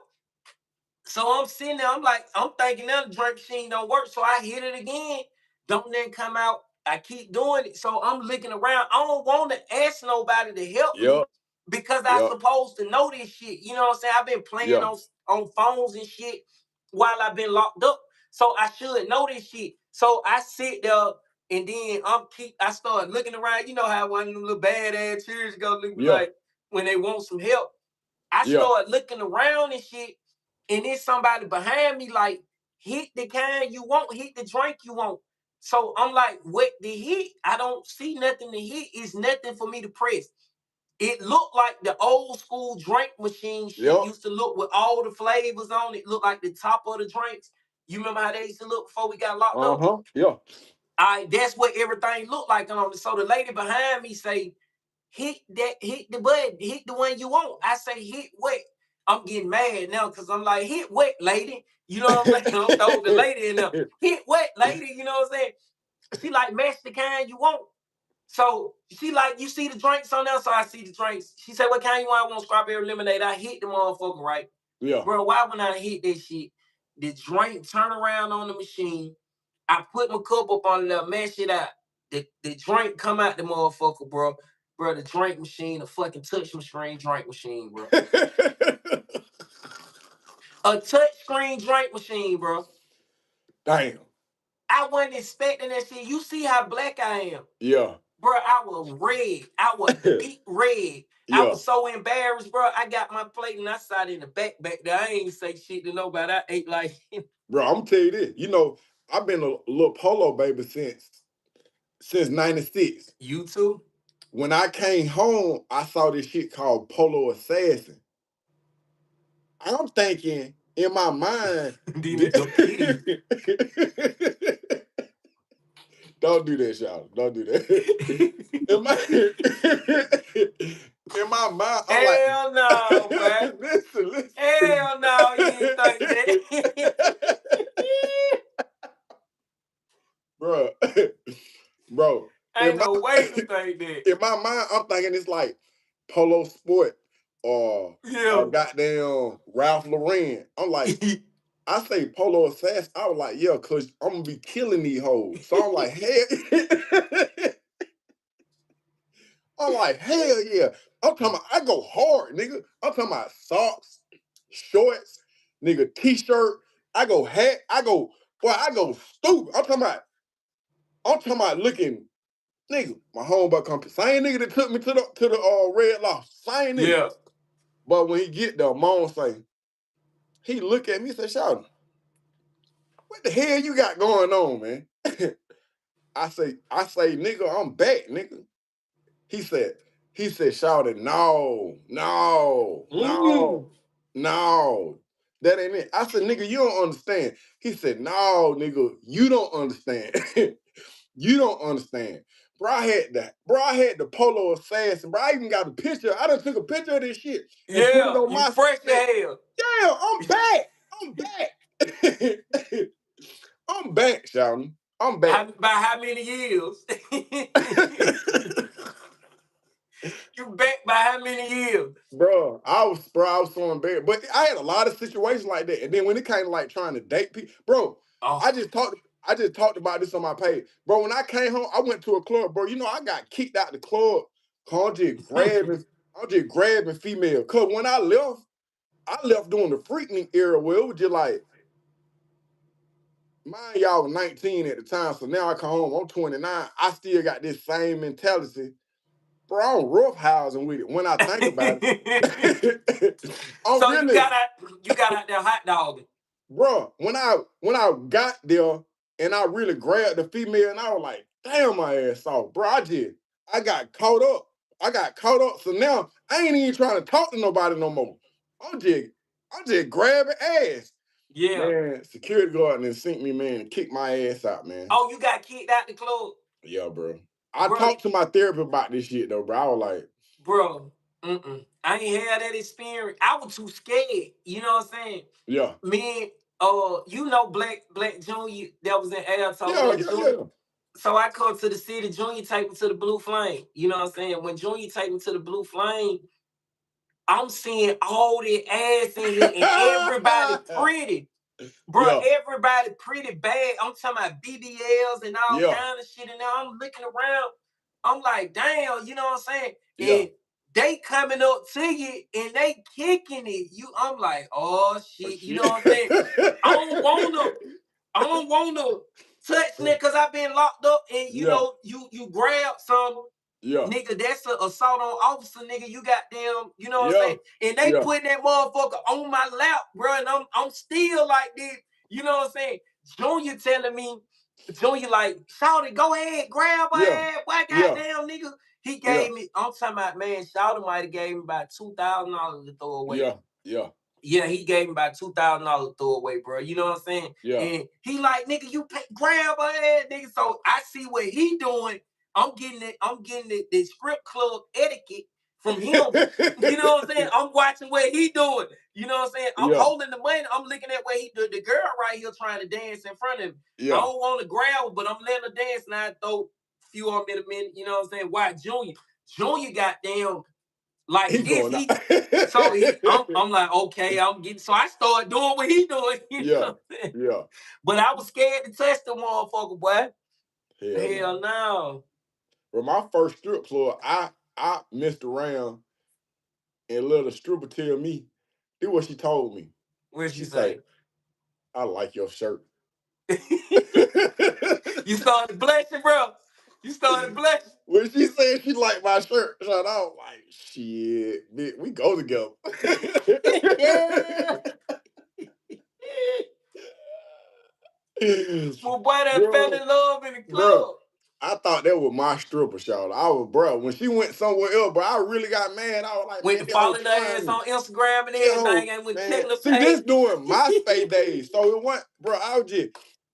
So I'm sitting there, I'm thinking now the drink machine don't work. So I hit it again. Don't then come out. I keep doing it. So I'm looking around. I don't want to ask nobody to help Yep. me because I Yep. supposed to know this shit. You know what I'm saying? I've been playing Yeah. on phones and shit while I've been locked up. So I should know this shit. So I sit there and then I start looking around. You know how one of them little bad ass cheers go look Yeah. like when they want some help. I Yeah. start looking around and shit, and then somebody behind me like hit the kind you want, hit the drink you want. So I'm like, what the hit? I don't see nothing to hit. It's nothing for me to press. It looked like the old school drink machine shit Yep. used to look with all the flavors on it. Looked like the top of the drinks. You remember how they used to look before we got locked up? Uh-huh. Yeah. That's what everything looked like on it. So the lady behind me say, hit the button, hit the one you want. I say hit what? I'm getting mad now because I'm like, hit what, lady? You know what I'm saying? I'm throwing the lady in there. Hit what, lady? You know what I'm saying? She like match the kind you want. So she like, you see the drinks on there? So I see the drinks. She said, what kind you want? I want strawberry lemonade. I hit the motherfucker, right? Yeah. Bro, why when I hit that shit, the drink turn around on the machine. I put my cup up on there, mash it out. The drink come out the motherfucker, bro. Bro, the drink machine, a fucking touch screen drink machine, bro. A touch screen drink machine, bro. Damn. I wasn't expecting that shit. You see how black I am. Yeah. Bro, I was red. I was beat red. I Yeah. was so embarrassed, bro. I got my plate and I sat in the back there. I ain't say shit to nobody. I ate like Bro, I'm gonna tell you this. I've been a little polo baby since '96. you too. When I came home, I saw this shit called Polo Assassin. I'm thinking in my mind, Then it go kill you. don't do that, y'all. Don't do that. In my, in my mind, I'm like, Hell no, boy. listen. Hell no, you ain't think that. bro, bro. In Ain't my no way you think that. in my mind, I'm thinking it's like Polo Sport or Yeah. goddamn Ralph Lauren. I'm like, I say Polo Assassin. I was like, yeah, cause I'm gonna be killing these hoes. So I'm like, hell, I'm like, hell yeah. I'm talking about, I go hard, nigga. I'm talking about socks, shorts, nigga, t-shirt. I go hat, I go stupid. I'm talking about looking, nigga, my homeboy come, same nigga that took me to the Red Loft, same nigga. Yeah. But when he get there, mom say, he look at me and say, Shawty, what the hell you got going on, man? I say, nigga, I'm back, nigga. He said, Shawty, no, no, no, Mm. no. That ain't it. I said, nigga, you don't understand. He said, no, nigga, you don't understand. You don't understand. Bro, I had the Polo Assassin. Bro, I even got a picture. I done took a picture of this shit and put it Yeah, on you my fresh Snapchat. as hell. Yeah, I'm back. I'm back. I'm back, Shouting. I'm back. By how many years? You back by how many years? Bro, I was so embarrassed. But I had a lot of situations like that. And then when it came to like trying to date people, bro, Oh. I just talked about this on my page. Bro, when I came home, I went to a club, bro. You know, I got kicked out the club. 'Cause I'm just grabbing female. Cause when I left during the freaking era where it was just like, mind y'all was 19 at the time. So now I come home, I'm 29. I still got this same mentality. Bro, I'm roughhousing with it when I think about it. I'm So really, you got out there hot dogging. bro. When I got there and I really grabbed the female and I was like, damn, my ass off, bro. I got caught up. I got caught up. So now I ain't even trying to talk to nobody no more. I'm just I'm just grabbing ass. Yeah. Man, security guard and sink me, man, and kick my ass out, man. Oh, you got kicked out the club, Yeah, bro. I bro. talked to my therapist about this shit though, bro. I was like, Bro, I ain't had that experience. I was too scared. You know what I'm saying? yeah, Me, you know Black Junior that was in Air told yeah, that yeah, Junior. yeah, So I come to the city, Junior take me to the Blue Flame. You know what I'm saying? When Junior take me to the Blue Flame, I'm seeing all the ass in here and everybody pretty. Bro, yeah, everybody pretty bad. I'm talking about BBLs and all yeah, kind of shit. And now I'm looking around. I'm like, damn, you know what I'm saying? yeah. And they coming up to you and they kicking it. I'm like, oh Oh, shit, you know shit. what I'm saying? I don't wanna, I don't wanna touch that because I've been locked up and you Yeah, know, you grab some yeah, nigga, that's an assault on officer, nigga. You got them, you know what I'm yeah, saying? And they yeah. putting that motherfucker on my lap, bro. And I'm still like this, you know what I'm saying? Junior telling me, Junior like, Shawty, go ahead, grab her Yeah, ass. Why yeah, goddamn nigga? He yeah, gave me, I'm talking about, man, Shawty might have gave me about $2,000 to throw away. yeah, yeah, Yeah, he gave me about $2,000 throwaway, bro. You know what I'm saying? yeah. And he like, nigga, you pay, grab her ass, nigga. So I see what he doing. I'm getting it. I'm getting the strip club etiquette from him. You know what I'm saying? I'm watching what he doing. You know what I'm saying? I'm Yeah, holding the money. I'm looking at what he do. The girl right here trying to dance in front of him. I yeah. don't want to grab her, but I'm letting her dance. And I throw a few on me in a minute. You know what I'm saying? Why Junior? Junior goddamn like He this. going out. I'm like, okay, I'm getting so I started doing what he doing, you know Yeah, what I'm saying? yeah. But I was scared to touch the motherfucker, boy. Hell Hell no. no. Well, my first strip club, I messed around and let a stripper tell me. Do what she told me. What'd She you say, say? "I like your shirt." You started blushing, bro. You started blushing. When she said she liked my shirt, so I was like, "Shit, bitch, we go together." Yeah. My boy that fell bro, in love in the bro, club. I thought that was my stripper, y'all. I was, bro. When she went somewhere else, bro, I really got mad. I was like, Went man, to they all following their trying ass me. on Instagram and Yo, everything and went man. checking the See, this page. doing MySpace days. So it went, bro.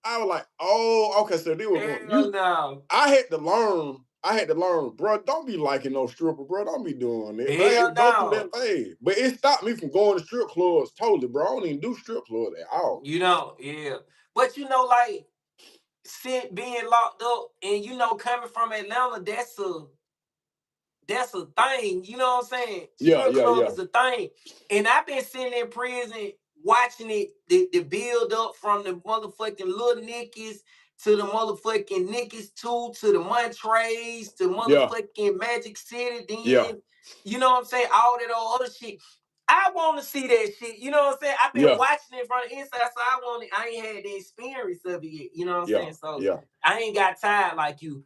I was like, oh, okay. So they were going. Hell no. I had to learn, bro. Don't be liking no stripper, bro. Don't be doing it. They Hell ain't go through no. that phase. But it stopped me from going to strip clubs totally, bro. I don't even do strip clubs at all. You know, yeah. But you know, like being locked up and you know coming from Atlanta, that's a thing. You know what I'm saying? Yeah, Strip yeah, club yeah, is a thing. And I've been sitting in prison watching it, the build up from the motherfucking little Nickies to the motherfucking Nickies 2 to the Montrays to yeah, motherfucking Magic City. yeah, Then, you know what I'm saying? All that old other shit. I want to see that shit. You know what I'm saying? I've been yeah, watching it from the inside, so I ain't had the experience of it yet. You know what I'm yeah, saying? So yeah, I ain't got tired like you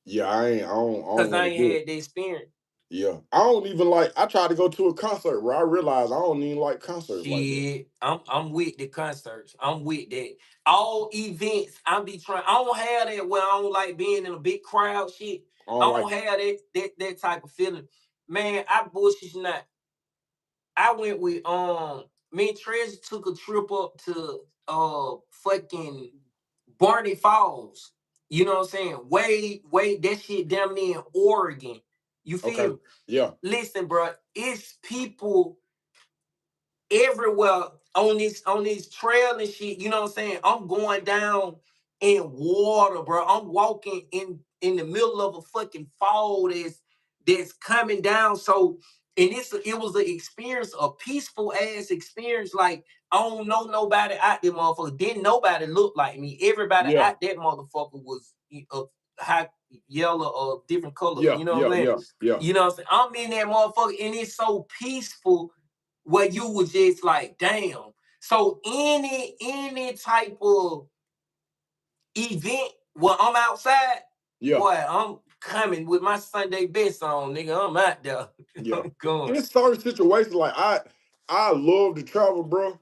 yeah. I don't because I want to ain't do it. had the experience. Yeah, I don't even like. I tried to go to a concert where I realized I don't even like concerts like that. Shit, I'm with the concerts. I'm with that. All events, I be trying. I don't have that where I don't like being in a big crowd. Shit, I I don't don't like. have that type of feeling. Man, I bullshit you not. I went with me and Treasure took a trip up to fucking Barney Falls. You know what I'm saying? Way that shit down there in Oregon. You Okay. feel me? Yeah. Listen, bro, it's people everywhere on this trail and shit. You know what I'm saying? I'm going down in water, bro. I'm walking in the middle of a fucking fall that's coming down. So, and it was an experience, a peaceful ass experience. Like, I don't know nobody out there, motherfucker. Didn't nobody look like me. Everybody Yeah. out that motherfucker was of high yellow or different color. Yeah. You know what Yeah. I'm saying? Yeah. Yeah. You know what I'm saying? I'm in that motherfucker, and it's so peaceful where you was just like, damn. So any type of event where I'm outside, Yeah. boy, I'm coming with my Sunday best on, nigga. I'm out there. Yeah. I'm going. In certain situations, like I love to travel, bro.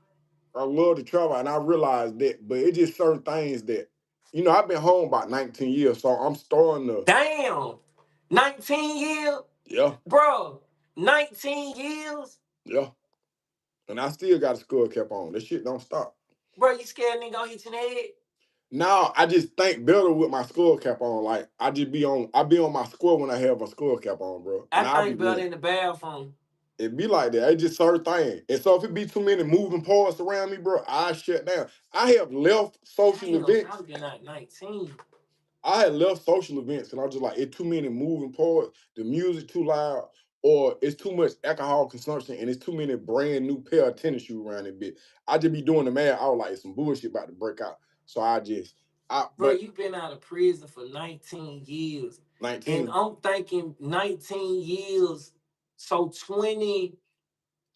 I love to travel, and I realize that, but it's just certain things that, I've been home about 19 years, so I'm starting to, Damn. 19 years? yeah, Bro, 19 years? yeah, and I still got a skull cap on. That shit don't stop. Bro, you scared nigga gonna hit you in the head? Now I just think better with my skull cap on. Like I be on my square when I have a skull cap on, bro, I and I'll be think better good. in the bathroom. It be like that. It's just certain thing. And so if it be too many moving parts around me, bro, I shut down. I have left social Damn, events. I've been at 19. I had left social events and I was just like, it's too many moving parts, the music too loud, or it's too much alcohol consumption and it's too many brand new pair of tennis shoes around that bit. I just be doing the math. I was like, some bullshit about to break out. So Bro, but you been out of prison for 19 years. And 19, I'm thinking 19 years, so 20,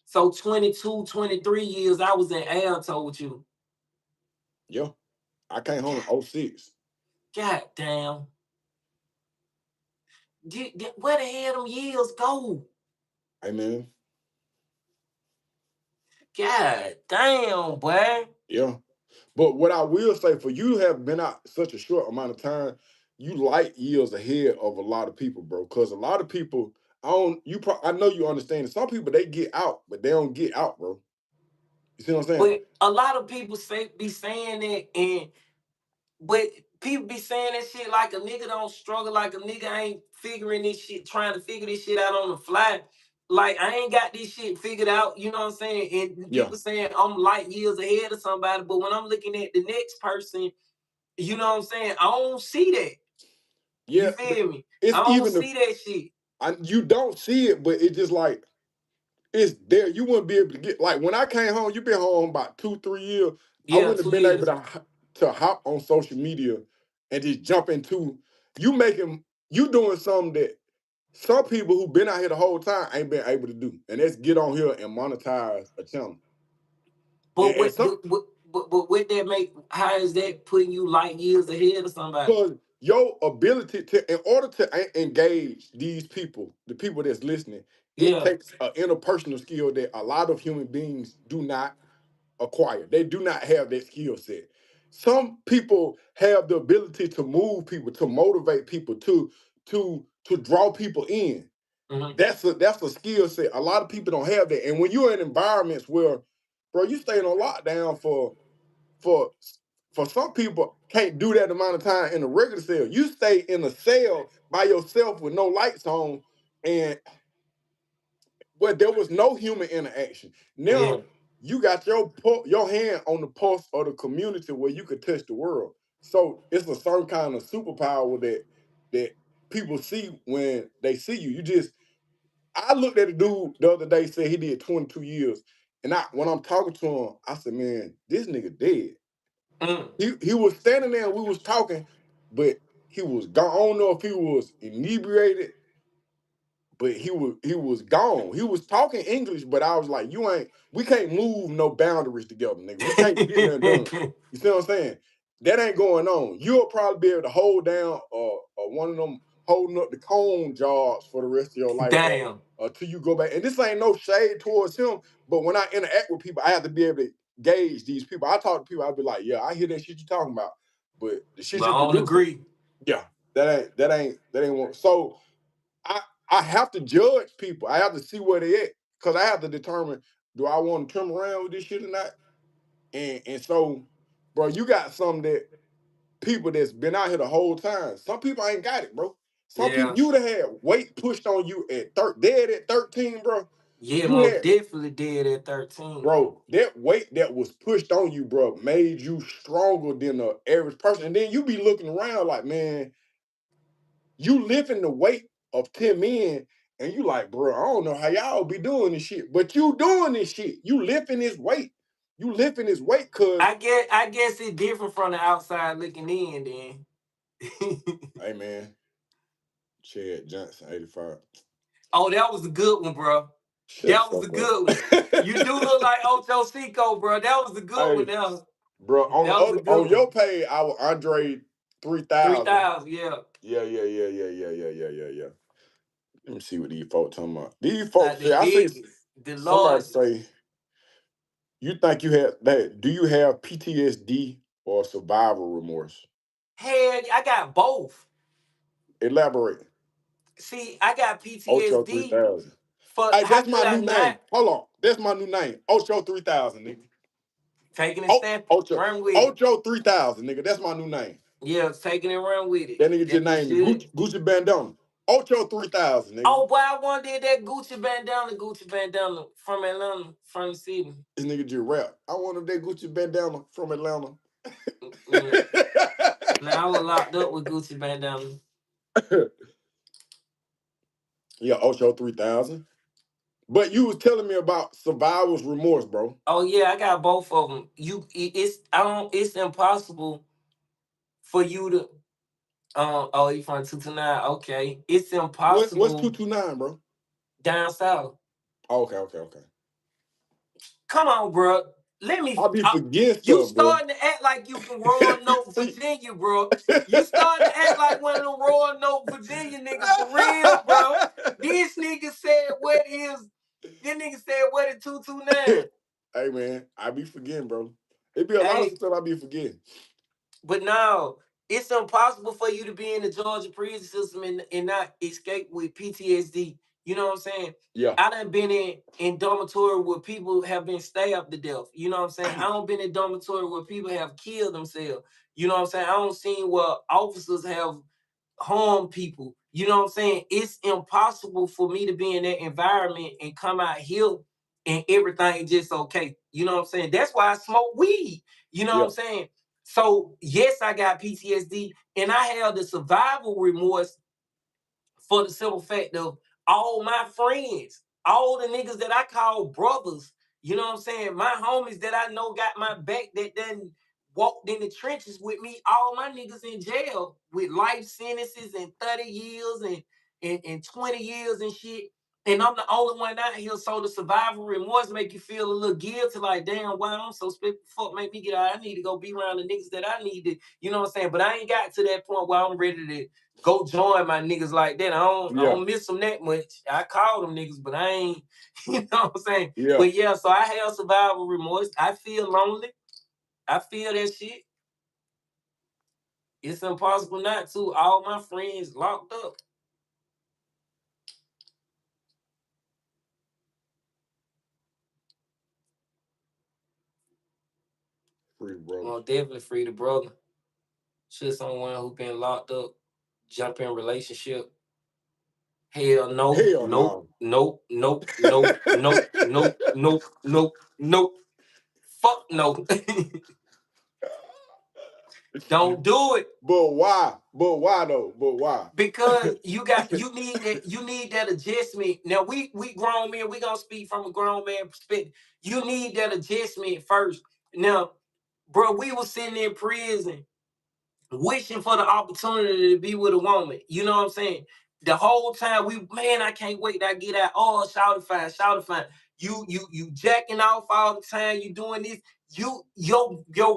so 22, 23 years I was in Alto with you. yeah, I came home God, in '06. God damn. Where the hell them years go? Hey man, God damn, boy. yeah. But what I will say, for you to have been out such a short amount of time, you light years ahead of a lot of people, bro. Because a lot of people, I know you understand. Some people they get out, but they don't get out, bro. You see what I'm saying? But a lot of people be saying that, and but people be saying that shit like a nigga don't struggle, like a nigga ain't figuring this shit, trying to figure this shit out on the fly. Like, I ain't got this shit figured out, you know what I'm saying? And Yeah, people saying I'm light years ahead of somebody, but when I'm looking at the next person, you know what I'm saying? I don't see that. You yeah. But feel me? I it's don't even the see that shit. you don't see it, but it's just like it's there. You wouldn't be able to get like when I came home. You been home about 2, 3 years. I Yeah, wouldn't have two been able years. to hop on social media and just jump into you making you doing something that some people who've been out here the whole time ain't been able to do, and that's get on here and monetize a channel. But And some but what that make? How is that putting you light years ahead of somebody? because your ability to, in order to engage these people, the people that's listening, it Yeah. takes an interpersonal skill that a lot of human beings do not acquire. They do not have that skill set. Some people have the ability to move people, to motivate people, to draw people in. Mhm. That's a skill set. A lot of people don't have that. And when you're in environments where, bro, you staying on lockdown for for some people can't do that amount of time in a regular cell. You stay in a cell by yourself with no lights on, and where there was no human interaction. Yeah. Now you got your hand on the pulse of the community where you could touch the world. So it's a certain kind of superpower that people see when they see you. I looked at a dude the other day, said he did 22 years. And when I'm talking to him, I said, man, this nigga dead. Mm. He was standing there and we was talking, but he was gone. I don't know if he was inebriated, but he was gone. He was talking English, but I was like, we can't move no boundaries together, nigga. We can't get nothing done. You see what I'm saying? That ain't going on. You'll probably be able to hold down one of them holding up the cone jobs for the rest of your life, Damn. or till you go back. And this ain't no shade towards him, but when I interact with people, I have to be able to gauge these people. I talk to people, I'll be like, yeah, I hear that shit you talking about, but the shit But you I don't producing, agree. yeah, that ain't one. So I I have to judge people. I have to see where they at because I have to determine, do I want to turn around with this shit or not. And so, bro, you got some that people that's been out here the whole time. Some people ain't got it, bro. Some people Yeah. you'd have had weight pushed on you at dead at 13, bro. Yeah, You most had, definitely did at 13. bro, that weight that was pushed on you, bro, made you stronger than the average person. And then you be looking around like, man, you lifting the weight of 10 men, And you like, bro, I don't know how y'all be doing this shit, but you doing this shit. You lifting this weight. You lifting this weight because, I guess it's different from the outside looking in then. hey man, Chad Johnson, 85. Oh, that was a good one, bro. Shut That the was a fuck good one. You do up. look like Ocho Cinco, bro. That was a good one Hey, now. bro, on the That was a other good on one. your page, our Andre 3000. 3,000, yeah. Yeah. Let me see what these folks talking about. These Like folks the say, I see biggest, the somebody largest. say, you think you have that? Do you have PTSD or survival remorse? Hell, I got both. Elaborate. See, I got Ocho PTSD 3000. for Hey, how that's could my I new name. not Hold on. That's my new name. Ocho 3000, nigga. taking and Oh, stamping, Ocho. run with it. Ocho 3000, nigga. That's my new name. Yeah, taking and run with it. That nigga just That you named should. Gucci Bandana. Ocho 3000, nigga. Oh boy, I wanted that Gucci bandana from Atlanta, from the city. This nigga just rap. I wanted that Gucci bandana from Atlanta. Yeah. Now I was locked up with Gucci bandana. Yeah, Ocho 3000. But you was telling me about survivor's remorse, bro. Oh yeah, I got both of them. It's I don't. It's impossible for you to. Oh, you from 229? Okay, it's What's impossible 229, bro? down south. Oh, okay. Come on, bro. Let me. I'll be forgetting You stuff, bro. starting to act like you from Roanoke, See. Virginia, bro. You starting to act like one of them Roanoke, Virginia niggas for real, bro. This nigga said what is. This nigga said what is 229. Hey man, I be forgetting, bro. It be a lot of Hey, stuff I be forgetting. but no, it's impossible for you to be in the Georgia prison system and not escape with PTSD. You know what I'm saying? Yeah. I done been in dormitory where people have been stabbed to death. You know what I'm saying? I don't been in dormitory where people have killed themselves. You know what I'm saying? I don't seen where officers have harm people. You know what I'm saying? It's impossible for me to be in that environment and come out here and everything just okay. You know what I'm saying? That's why I smoke weed. You know what Yeah. I'm saying? So yes, I got PTSD and I have the survival remorse for the simple fact of all my friends, all the niggas that I call brothers, you know what I'm saying? My homies that I know got my back that done walked in the trenches with me, all my niggas in jail with life sentences and 30 years and 20 years and shit. And I'm the only one out here. So the survival remorse make you feel a little guilty, like, damn, why I'm so spit fuck make me get out. I need to go be around the niggas that I need to, you know what I'm saying? But I ain't got to that point where I'm ready to go join my niggas like that. I Yeah. don't miss them that much. I call them niggas, but I ain't, you know what I'm saying? Yeah. But yeah, so I have survival remorse. I feel lonely. I feel that shit. It's impossible not to. All my friends locked up. Free brothers. Well, definitely free the brother. Should someone who been locked up jump in relationship? Hell no, Hell nope, no. nope, nope, nope, nope, nope, nope, nope, nope. Fuck no. Don't do it. But why? But why though? But why? Because you need that adjustment. Now we grown men, we gonna speak from a grown man perspective. You need that adjustment first. Now, bro, we was sitting in prison wishing for the opportunity to be with a woman. You know what I'm saying? The whole time man, I can't wait to get out. Oh, shout fine. You jacking off all the time. You doing this. Your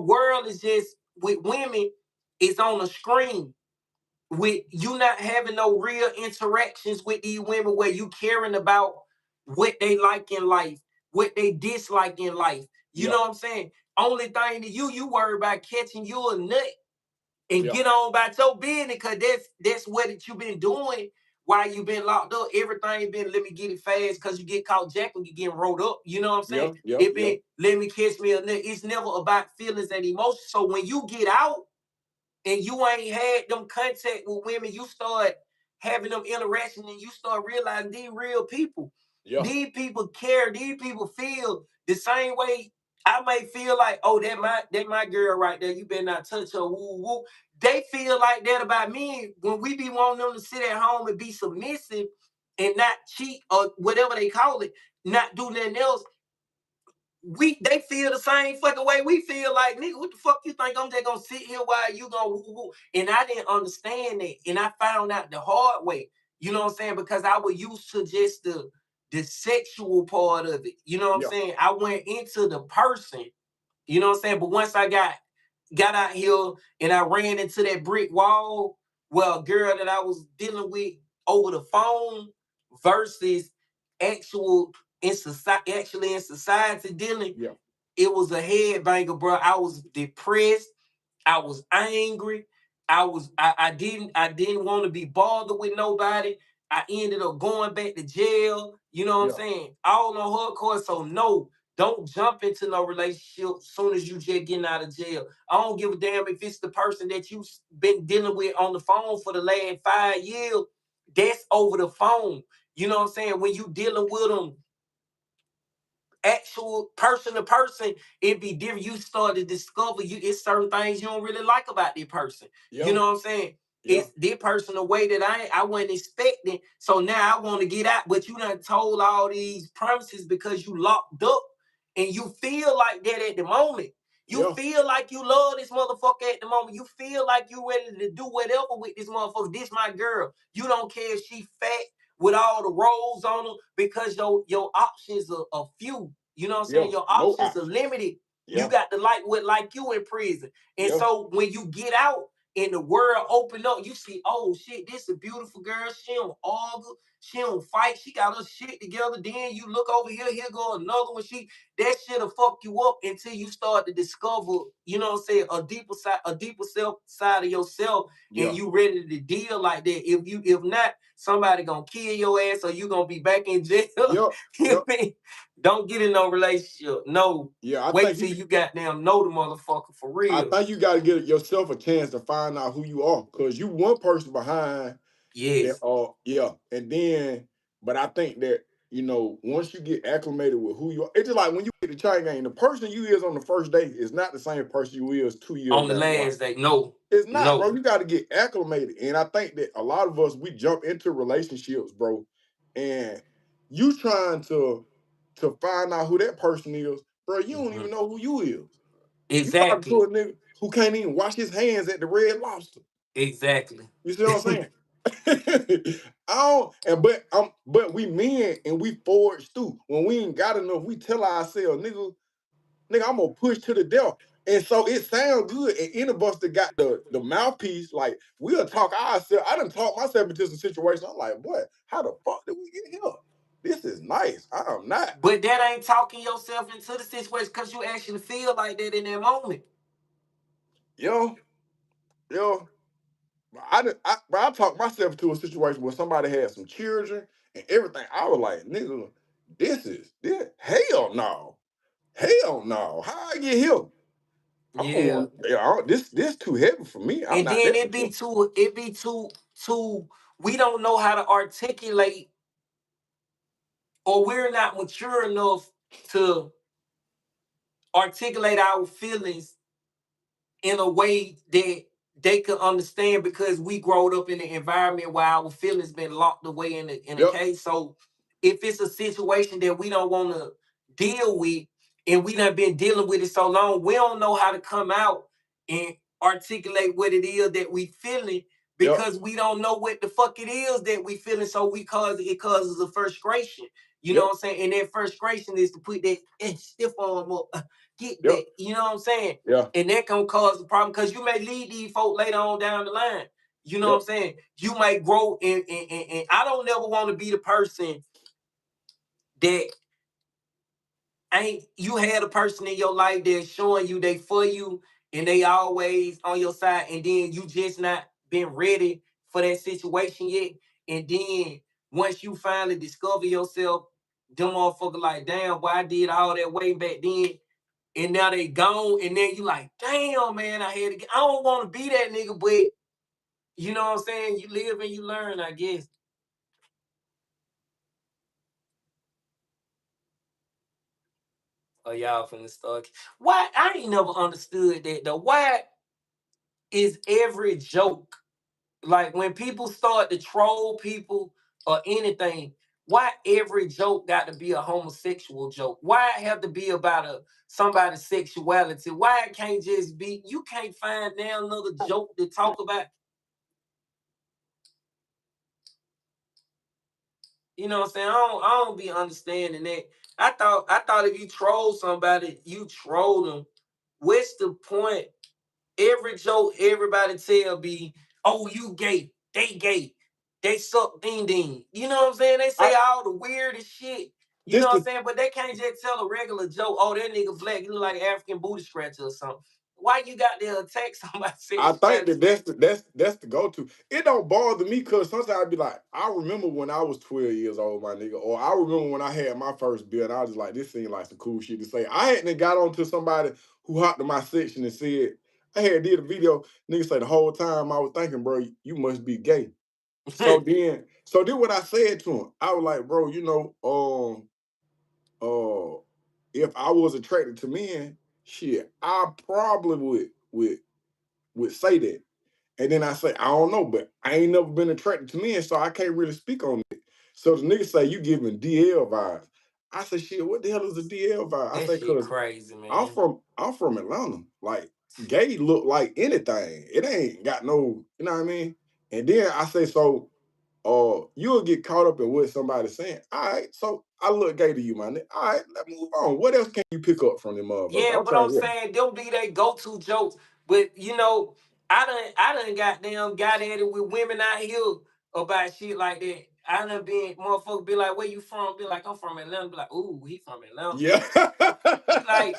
world is just with women. It's on a screen with you not having no real interactions with these women where you caring about what they like in life, what they dislike in life. You Yeah. know what I'm saying? Only thing that you worry about catching you a nut and Yeah. get on about your business because that's what it, you been doing while you been locked up. Everything been let me get it fast because you get caught jacking, you getting rolled up. You know what I'm saying? It Yeah. been let me catch me a nut. It's never about feelings and emotions. So when you get out and you ain't had them contact with women, you start having them interactions and you start realizing these real people. Yeah. These people care, these people feel the same way I may feel like, oh, that my girl right there. You better not touch her. Woo woo. They feel like that about me when we be wanting them to sit at home and be submissive. and not cheat or whatever they call it, not do nothing else, they feel the same fucking way we feel. Like, nigga, what the fuck you think I'm just gonna sit here while you gonna woo woo? And I didn't understand that, and I found out the hard way. You know what I'm saying? Because I was used to just the sexual part of it. You know what I'm Yeah. saying? I went into the person. You know what I'm saying? But once I got out here and I ran into that brick wall, well, a girl that I was dealing with over the phone versus actual in society, actually in society dealing, Yeah. it was a headbanger, bro. I was depressed. I was angry. I didn't want to be bothered with nobody. I ended up going back to jail. You know what I'm Yeah. saying? All on her court. So no, don't jump into no relationship soon as you just getting out of jail. I don't give a damn if it's the person that you've been dealing with on the phone for the last 5 years. That's over the phone. You know what I'm saying? When you dealing with them actual person to person, it be different. You start to discover it's certain things you don't really like about this person. You Yeah. know what I'm saying? Yeah. It's this person a way that I wasn't expecting. So now I want to get out, but you done told all these promises because you locked up and you feel like that at the moment. You Yeah. feel like you love this motherfucker at the moment. You feel like you ready to do whatever with this motherfucker. This my girl. You don't care if she fat with all the rolls on them because your options are few. You know what I'm Yeah. saying? Your No options are option. limited. You Yeah. got to like you in prison. And Yeah. so when you get out and the world open up, you see, oh shit, this is a beautiful girl. She don't argue, she don't fight, she got her shit together. Then you look over here, here go another one. That shit'll fuck you up until you start to discover, you know what I'm saying, a deeper self side of yourself, and Yeah. you ready to deal like that. If not, somebody gonna kill your ass or you gonna be back in jail. Yeah. You Yeah. mean? Don't get in no relationship. No. Yeah. Wait till you goddamn know the motherfucker for I real. think you got to give yourself a chance to find out who you are, because you one person behind that. Yes. Yeah, and then, but I think that, once you get acclimated with who you are, it's just like when you get the chain game. The person you is on the first day is not the same person you is 2 years On the down the line. last day. No. It's not, bro. No. You got to get acclimated, and I think that a lot of us, we jump into relationships, bro, and you trying to find out who that person is, bro. You don't Mhm. even know who you is. You talking to Exactly. a nigga who can't even wash his hands at the Red Lobster. Exactly. You see what I'm saying? I don't, but we men and we forge through. When we ain't got enough, we tell ourselves, nigga, I'm gonna push to the death. And so it sounds good. And any of us that got the mouthpiece, like, we'll talk ourselves. I done talk myself into some situation. I'm like, what? How the fuck did we get here? This is nice. I am not. But that ain't talking yourself into the situation because you actually feel like that in that moment. Yo, yo. But I talked myself into a situation where somebody had some children and everything. I was like, nigga, this hell no. Hell no. How I get here? I don't Yeah. want this too heavy for me. I'm And not then that it be mature. too, we don't know how to articulate, or we're not mature enough to articulate our feelings in a way that they could understand, because we growed up in an environment where our feelings been locked away in a Yep, case. So if it's a situation that we don't want to deal with and we done been dealing with it so long, we don't know how to come out and articulate what it is that we feeling, yep, because we don't know what the fuck it is that we feeling. So it causes a frustration. You know yep, what I'm saying? And that frustration is to put that stiff arm up, get yep, back. You know what I'm saying? yeah, And that can cause a problem because you may lead these folk later on down the line. You know what yep, I'm saying? You might grow and I don't never want to be the person that ain't, you had a person in your life that's showing you they for you and they always on your side, and then you just not been ready for that situation yet. And then once you finally discover yourself, them motherfucker like, damn, why I did all that way back then, and now they gone, and then you like, damn, man, I had to get, I don't want to be that nigga, but you know what I'm saying? You live and you learn, I guess. Oh, y'all finna start. Why? I ain't never understood that though. Why is every joke, like when people start to troll people or anything, why every joke got to be a homosexual joke? Why it have to be about somebody's sexuality? Why it can't just be, you can't find now another joke to talk about? You know what I'm saying? I don't be understanding that. I thought if you troll somebody, you troll them. What's the point? Every joke everybody tell be, oh, you gay, they suck ding ding. You know what I'm saying? They say I all the weirdest shit. You this know what I'm the saying? But they can't just tell a regular joke, oh, that nigga black, he look like an African booty scratcher or something. Why you got to attack somebody's I think sexuality? that that's the go to. It don't bother me because sometimes I'd be like, I remember when I was 12 years old, my nigga, or I remember when I had my first beer, and I was just like, this seemed like some cool shit to say. I hadn't got on to somebody who hopped in my section and said, I had did a video. Nigga say the whole time I was thinking, bro, you must be gay. So then what I said to him, I was like, bro, if I was attracted to men, shit, I probably would say that. And then I say, I don't know, but I ain't never been attracted to men, so I can't really speak on it. So the nigga say, you giving DL vibes. I say, shit, what the hell is a DL vibe? I That say, shit cause crazy, I'm man. from I'm from Atlanta. Like gay look like anything. It ain't got no, you know what I mean? And then I say, so you'll get caught up in what somebody's saying. All right, so I look gay to you, man. All right, let's move on. What else can you pick up from them motherfucker? Yeah, I'm but I'm trying, yeah. saying them be they go-to jokes. But you know, I done goddamn got at it with women out here about shit like that. I done been motherfucker be like, where you from? Be like, I'm from Atlanta. Be like, ooh, he from Atlanta. Yeah. Be like,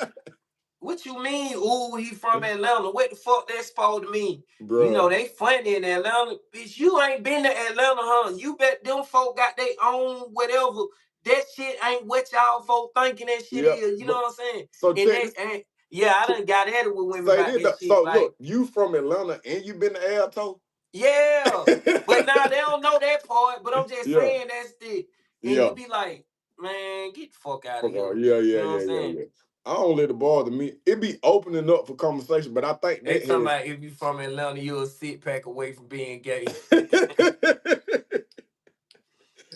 what you mean? Ooh, he from Atlanta. What the fuck that's supposed to mean? You know, Bruh. they funny in Atlanta. Bitch, you ain't been to Atlanta, huh? You bet them folk got their own whatever. That shit ain't what y'all folk thinking that shit Yeah. is. You know But what I'm saying? so And check that this. ain't, yeah, I done got at it with women Say about this. that shit. So Like, look, you from Atlanta and you been to Alto? yeah. But now they don't know that part. But I'm just Yeah. saying that's the, and you Yeah. be like, man, get the fuck out of Fuck here. all. Yeah, You yeah, know what yeah, I'm yeah, saying? yeah. I don't let it bother me. It be opening up for conversation, but I think They that talking has about if you from Atlanta, you're a sit pack away from being gay.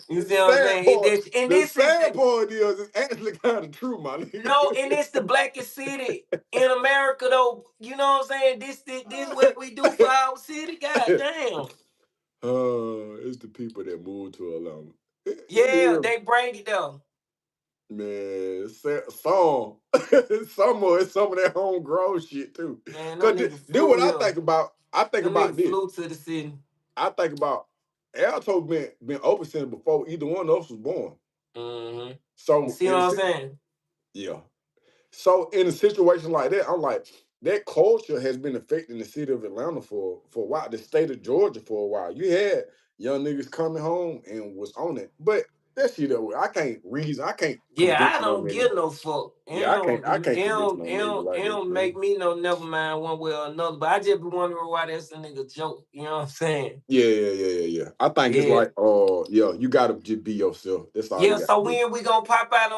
You the see what I'm sad saying? part, And the this is sad part is it's actually kind of true, my nigga. no, and it's the blackest city in America, though. You know what I'm saying? This what we do for our city. God damn. It's the people that move to Atlanta. It Yeah, is, they bring it though. man. Some of that homegrown shit too. Man, Cause them niggas then flew what I here. think about, I think Them about niggas this. flew to the city. I think about Alto been open since before either one of us was born. Mm-hmm. You So see what I'm saying? yeah. So in a situation like that, I'm like, that culture has been affecting the city of Atlanta for a while, the state of Georgia for a while. You had young niggas coming home and was on it. But that shit I can't reason, I can't Yeah, convince I no don't nigga. give no fuck. Yeah, I can't convince no nigga It like that, don't man. make me no never mind one way or another. But I just be wondering why that's a nigga joke. You know what I'm saying? Yeah, yeah, yeah, yeah, yeah. I think it's Yeah. like, yeah, you gotta just be yourself. That's all you Yeah, gotta so do. when we gonna pop out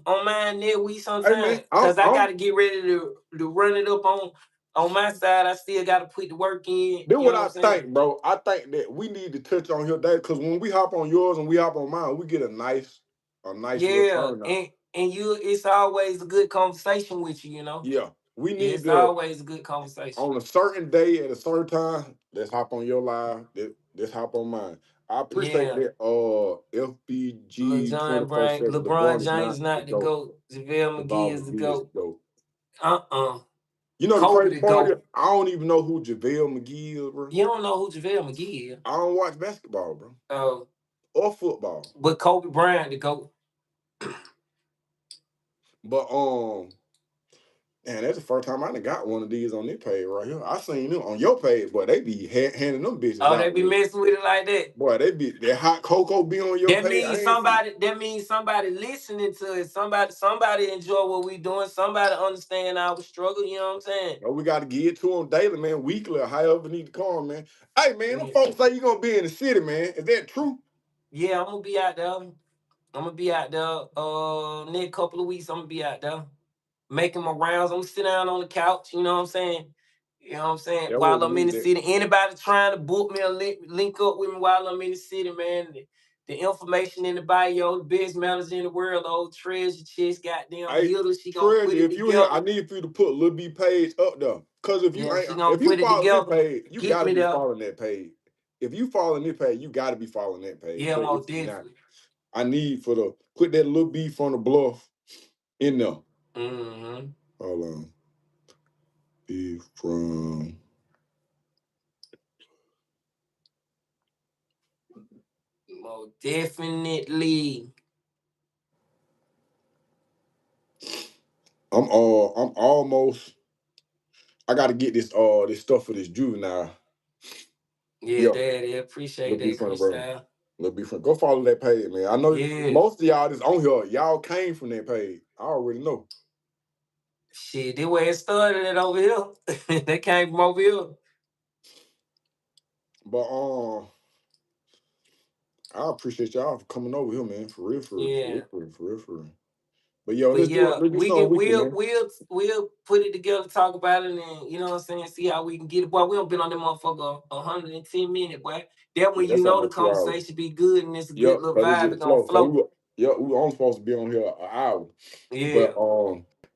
on mine next week Hey man, sometime? I'm Cause I I'm gotta get ready to run it up on my side. I still gotta put the work in. This You what know what I I'm saying? think, bro. I think that we need to touch on your day because when we hop on yours and we hop on mine, we get a nice little Yeah, turnout. and you, it's always a good conversation with you. You know, Yeah, we need it's to always a good conversation. on a certain day at a certain time. Let's hop on your live. Let's hop on mine. I appreciate Yeah, that. Lil FBG John 24/7. LeBron LeBron is James not the not the goat. goat. JaVale McGee LeBron is the McGee is goat. the goat. Uh-uh. You know the Kobe crazy the part is goat. I don't even know who JaVale McGee is, bro. You don't know who JaVale McGee is. I don't watch basketball, bro, Uh, or football. but Kobe Bryant the goat. But and that's the first time I done got one of these on this page right here. I seen them on your page, boy. They be handing them bitches Oh, they out be with. messing with it like that. Boy, they be that hot cocoa be on your That page. means I ain't see. somebody. That means somebody listening to it. Somebody enjoy what we doing. Somebody understand our struggle. You know what I'm saying? Oh, we got to get it to them daily, man, weekly, or however need to call, man. Hey, man, them Yeah, folks say you gonna be in the city, man. Is that true? yeah. I'm gonna be out there. I'm gonna be out there. Next couple of weeks, I'm gonna be out there making my rounds. I'm gonna sit down on the couch. You know what I'm saying? You know what I'm saying? That's what While we I'm in need. the That city, anybody trying to book me a link up with me while I'm in the city, man. The information in the bio, the best manager in the world, old treasure chest, goddamn Hey, hitter. She gonna Treasure, put it if you here, I together. need for you to put Lil B page up there. Cause Yeah, she gonna if you put it follow this together. page, you Get gotta me be there. following that page. If you following this page, you gotta be following that page. Yeah, But if most you not, definitely. I need for the put that Lil B from the Bluff in there. Mm-hmm. Hold on. B from Most definitely. I'm almost I gotta get this stuff for this juvenile. Yeah, Yeah, daddy, appreciate Lil B that, from the bro. Cristal. Lil B from go follow that page, man. I know Yes. most of y'all that's on here, y'all came from that page. I already know. Shit, this way it started it over here. They came from over here. But I appreciate y'all for coming over here, man. For real, Yeah. for real. But yo, But let's do it. yeah, Let's do we something can weekend, man. we'll put it together, talk about it, and you know what I'm saying, see how we can get it. Boy, we don't been on that motherfucker 110 minutes, boy. That when Yeah, you that's know the almost 2 hours. conversation be good and it's a good Yep, little but it vibe, it just gonna flow. Cause flow. we were only supposed to be on here an hour. Yeah. But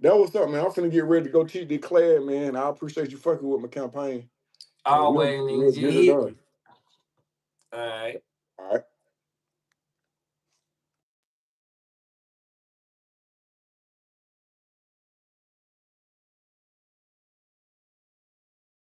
that was up, man. I'm finna get ready to go teach the class, man. I appreciate you fucking with my campaign. And Always, nigga, we'll just get it hit done. me. All right.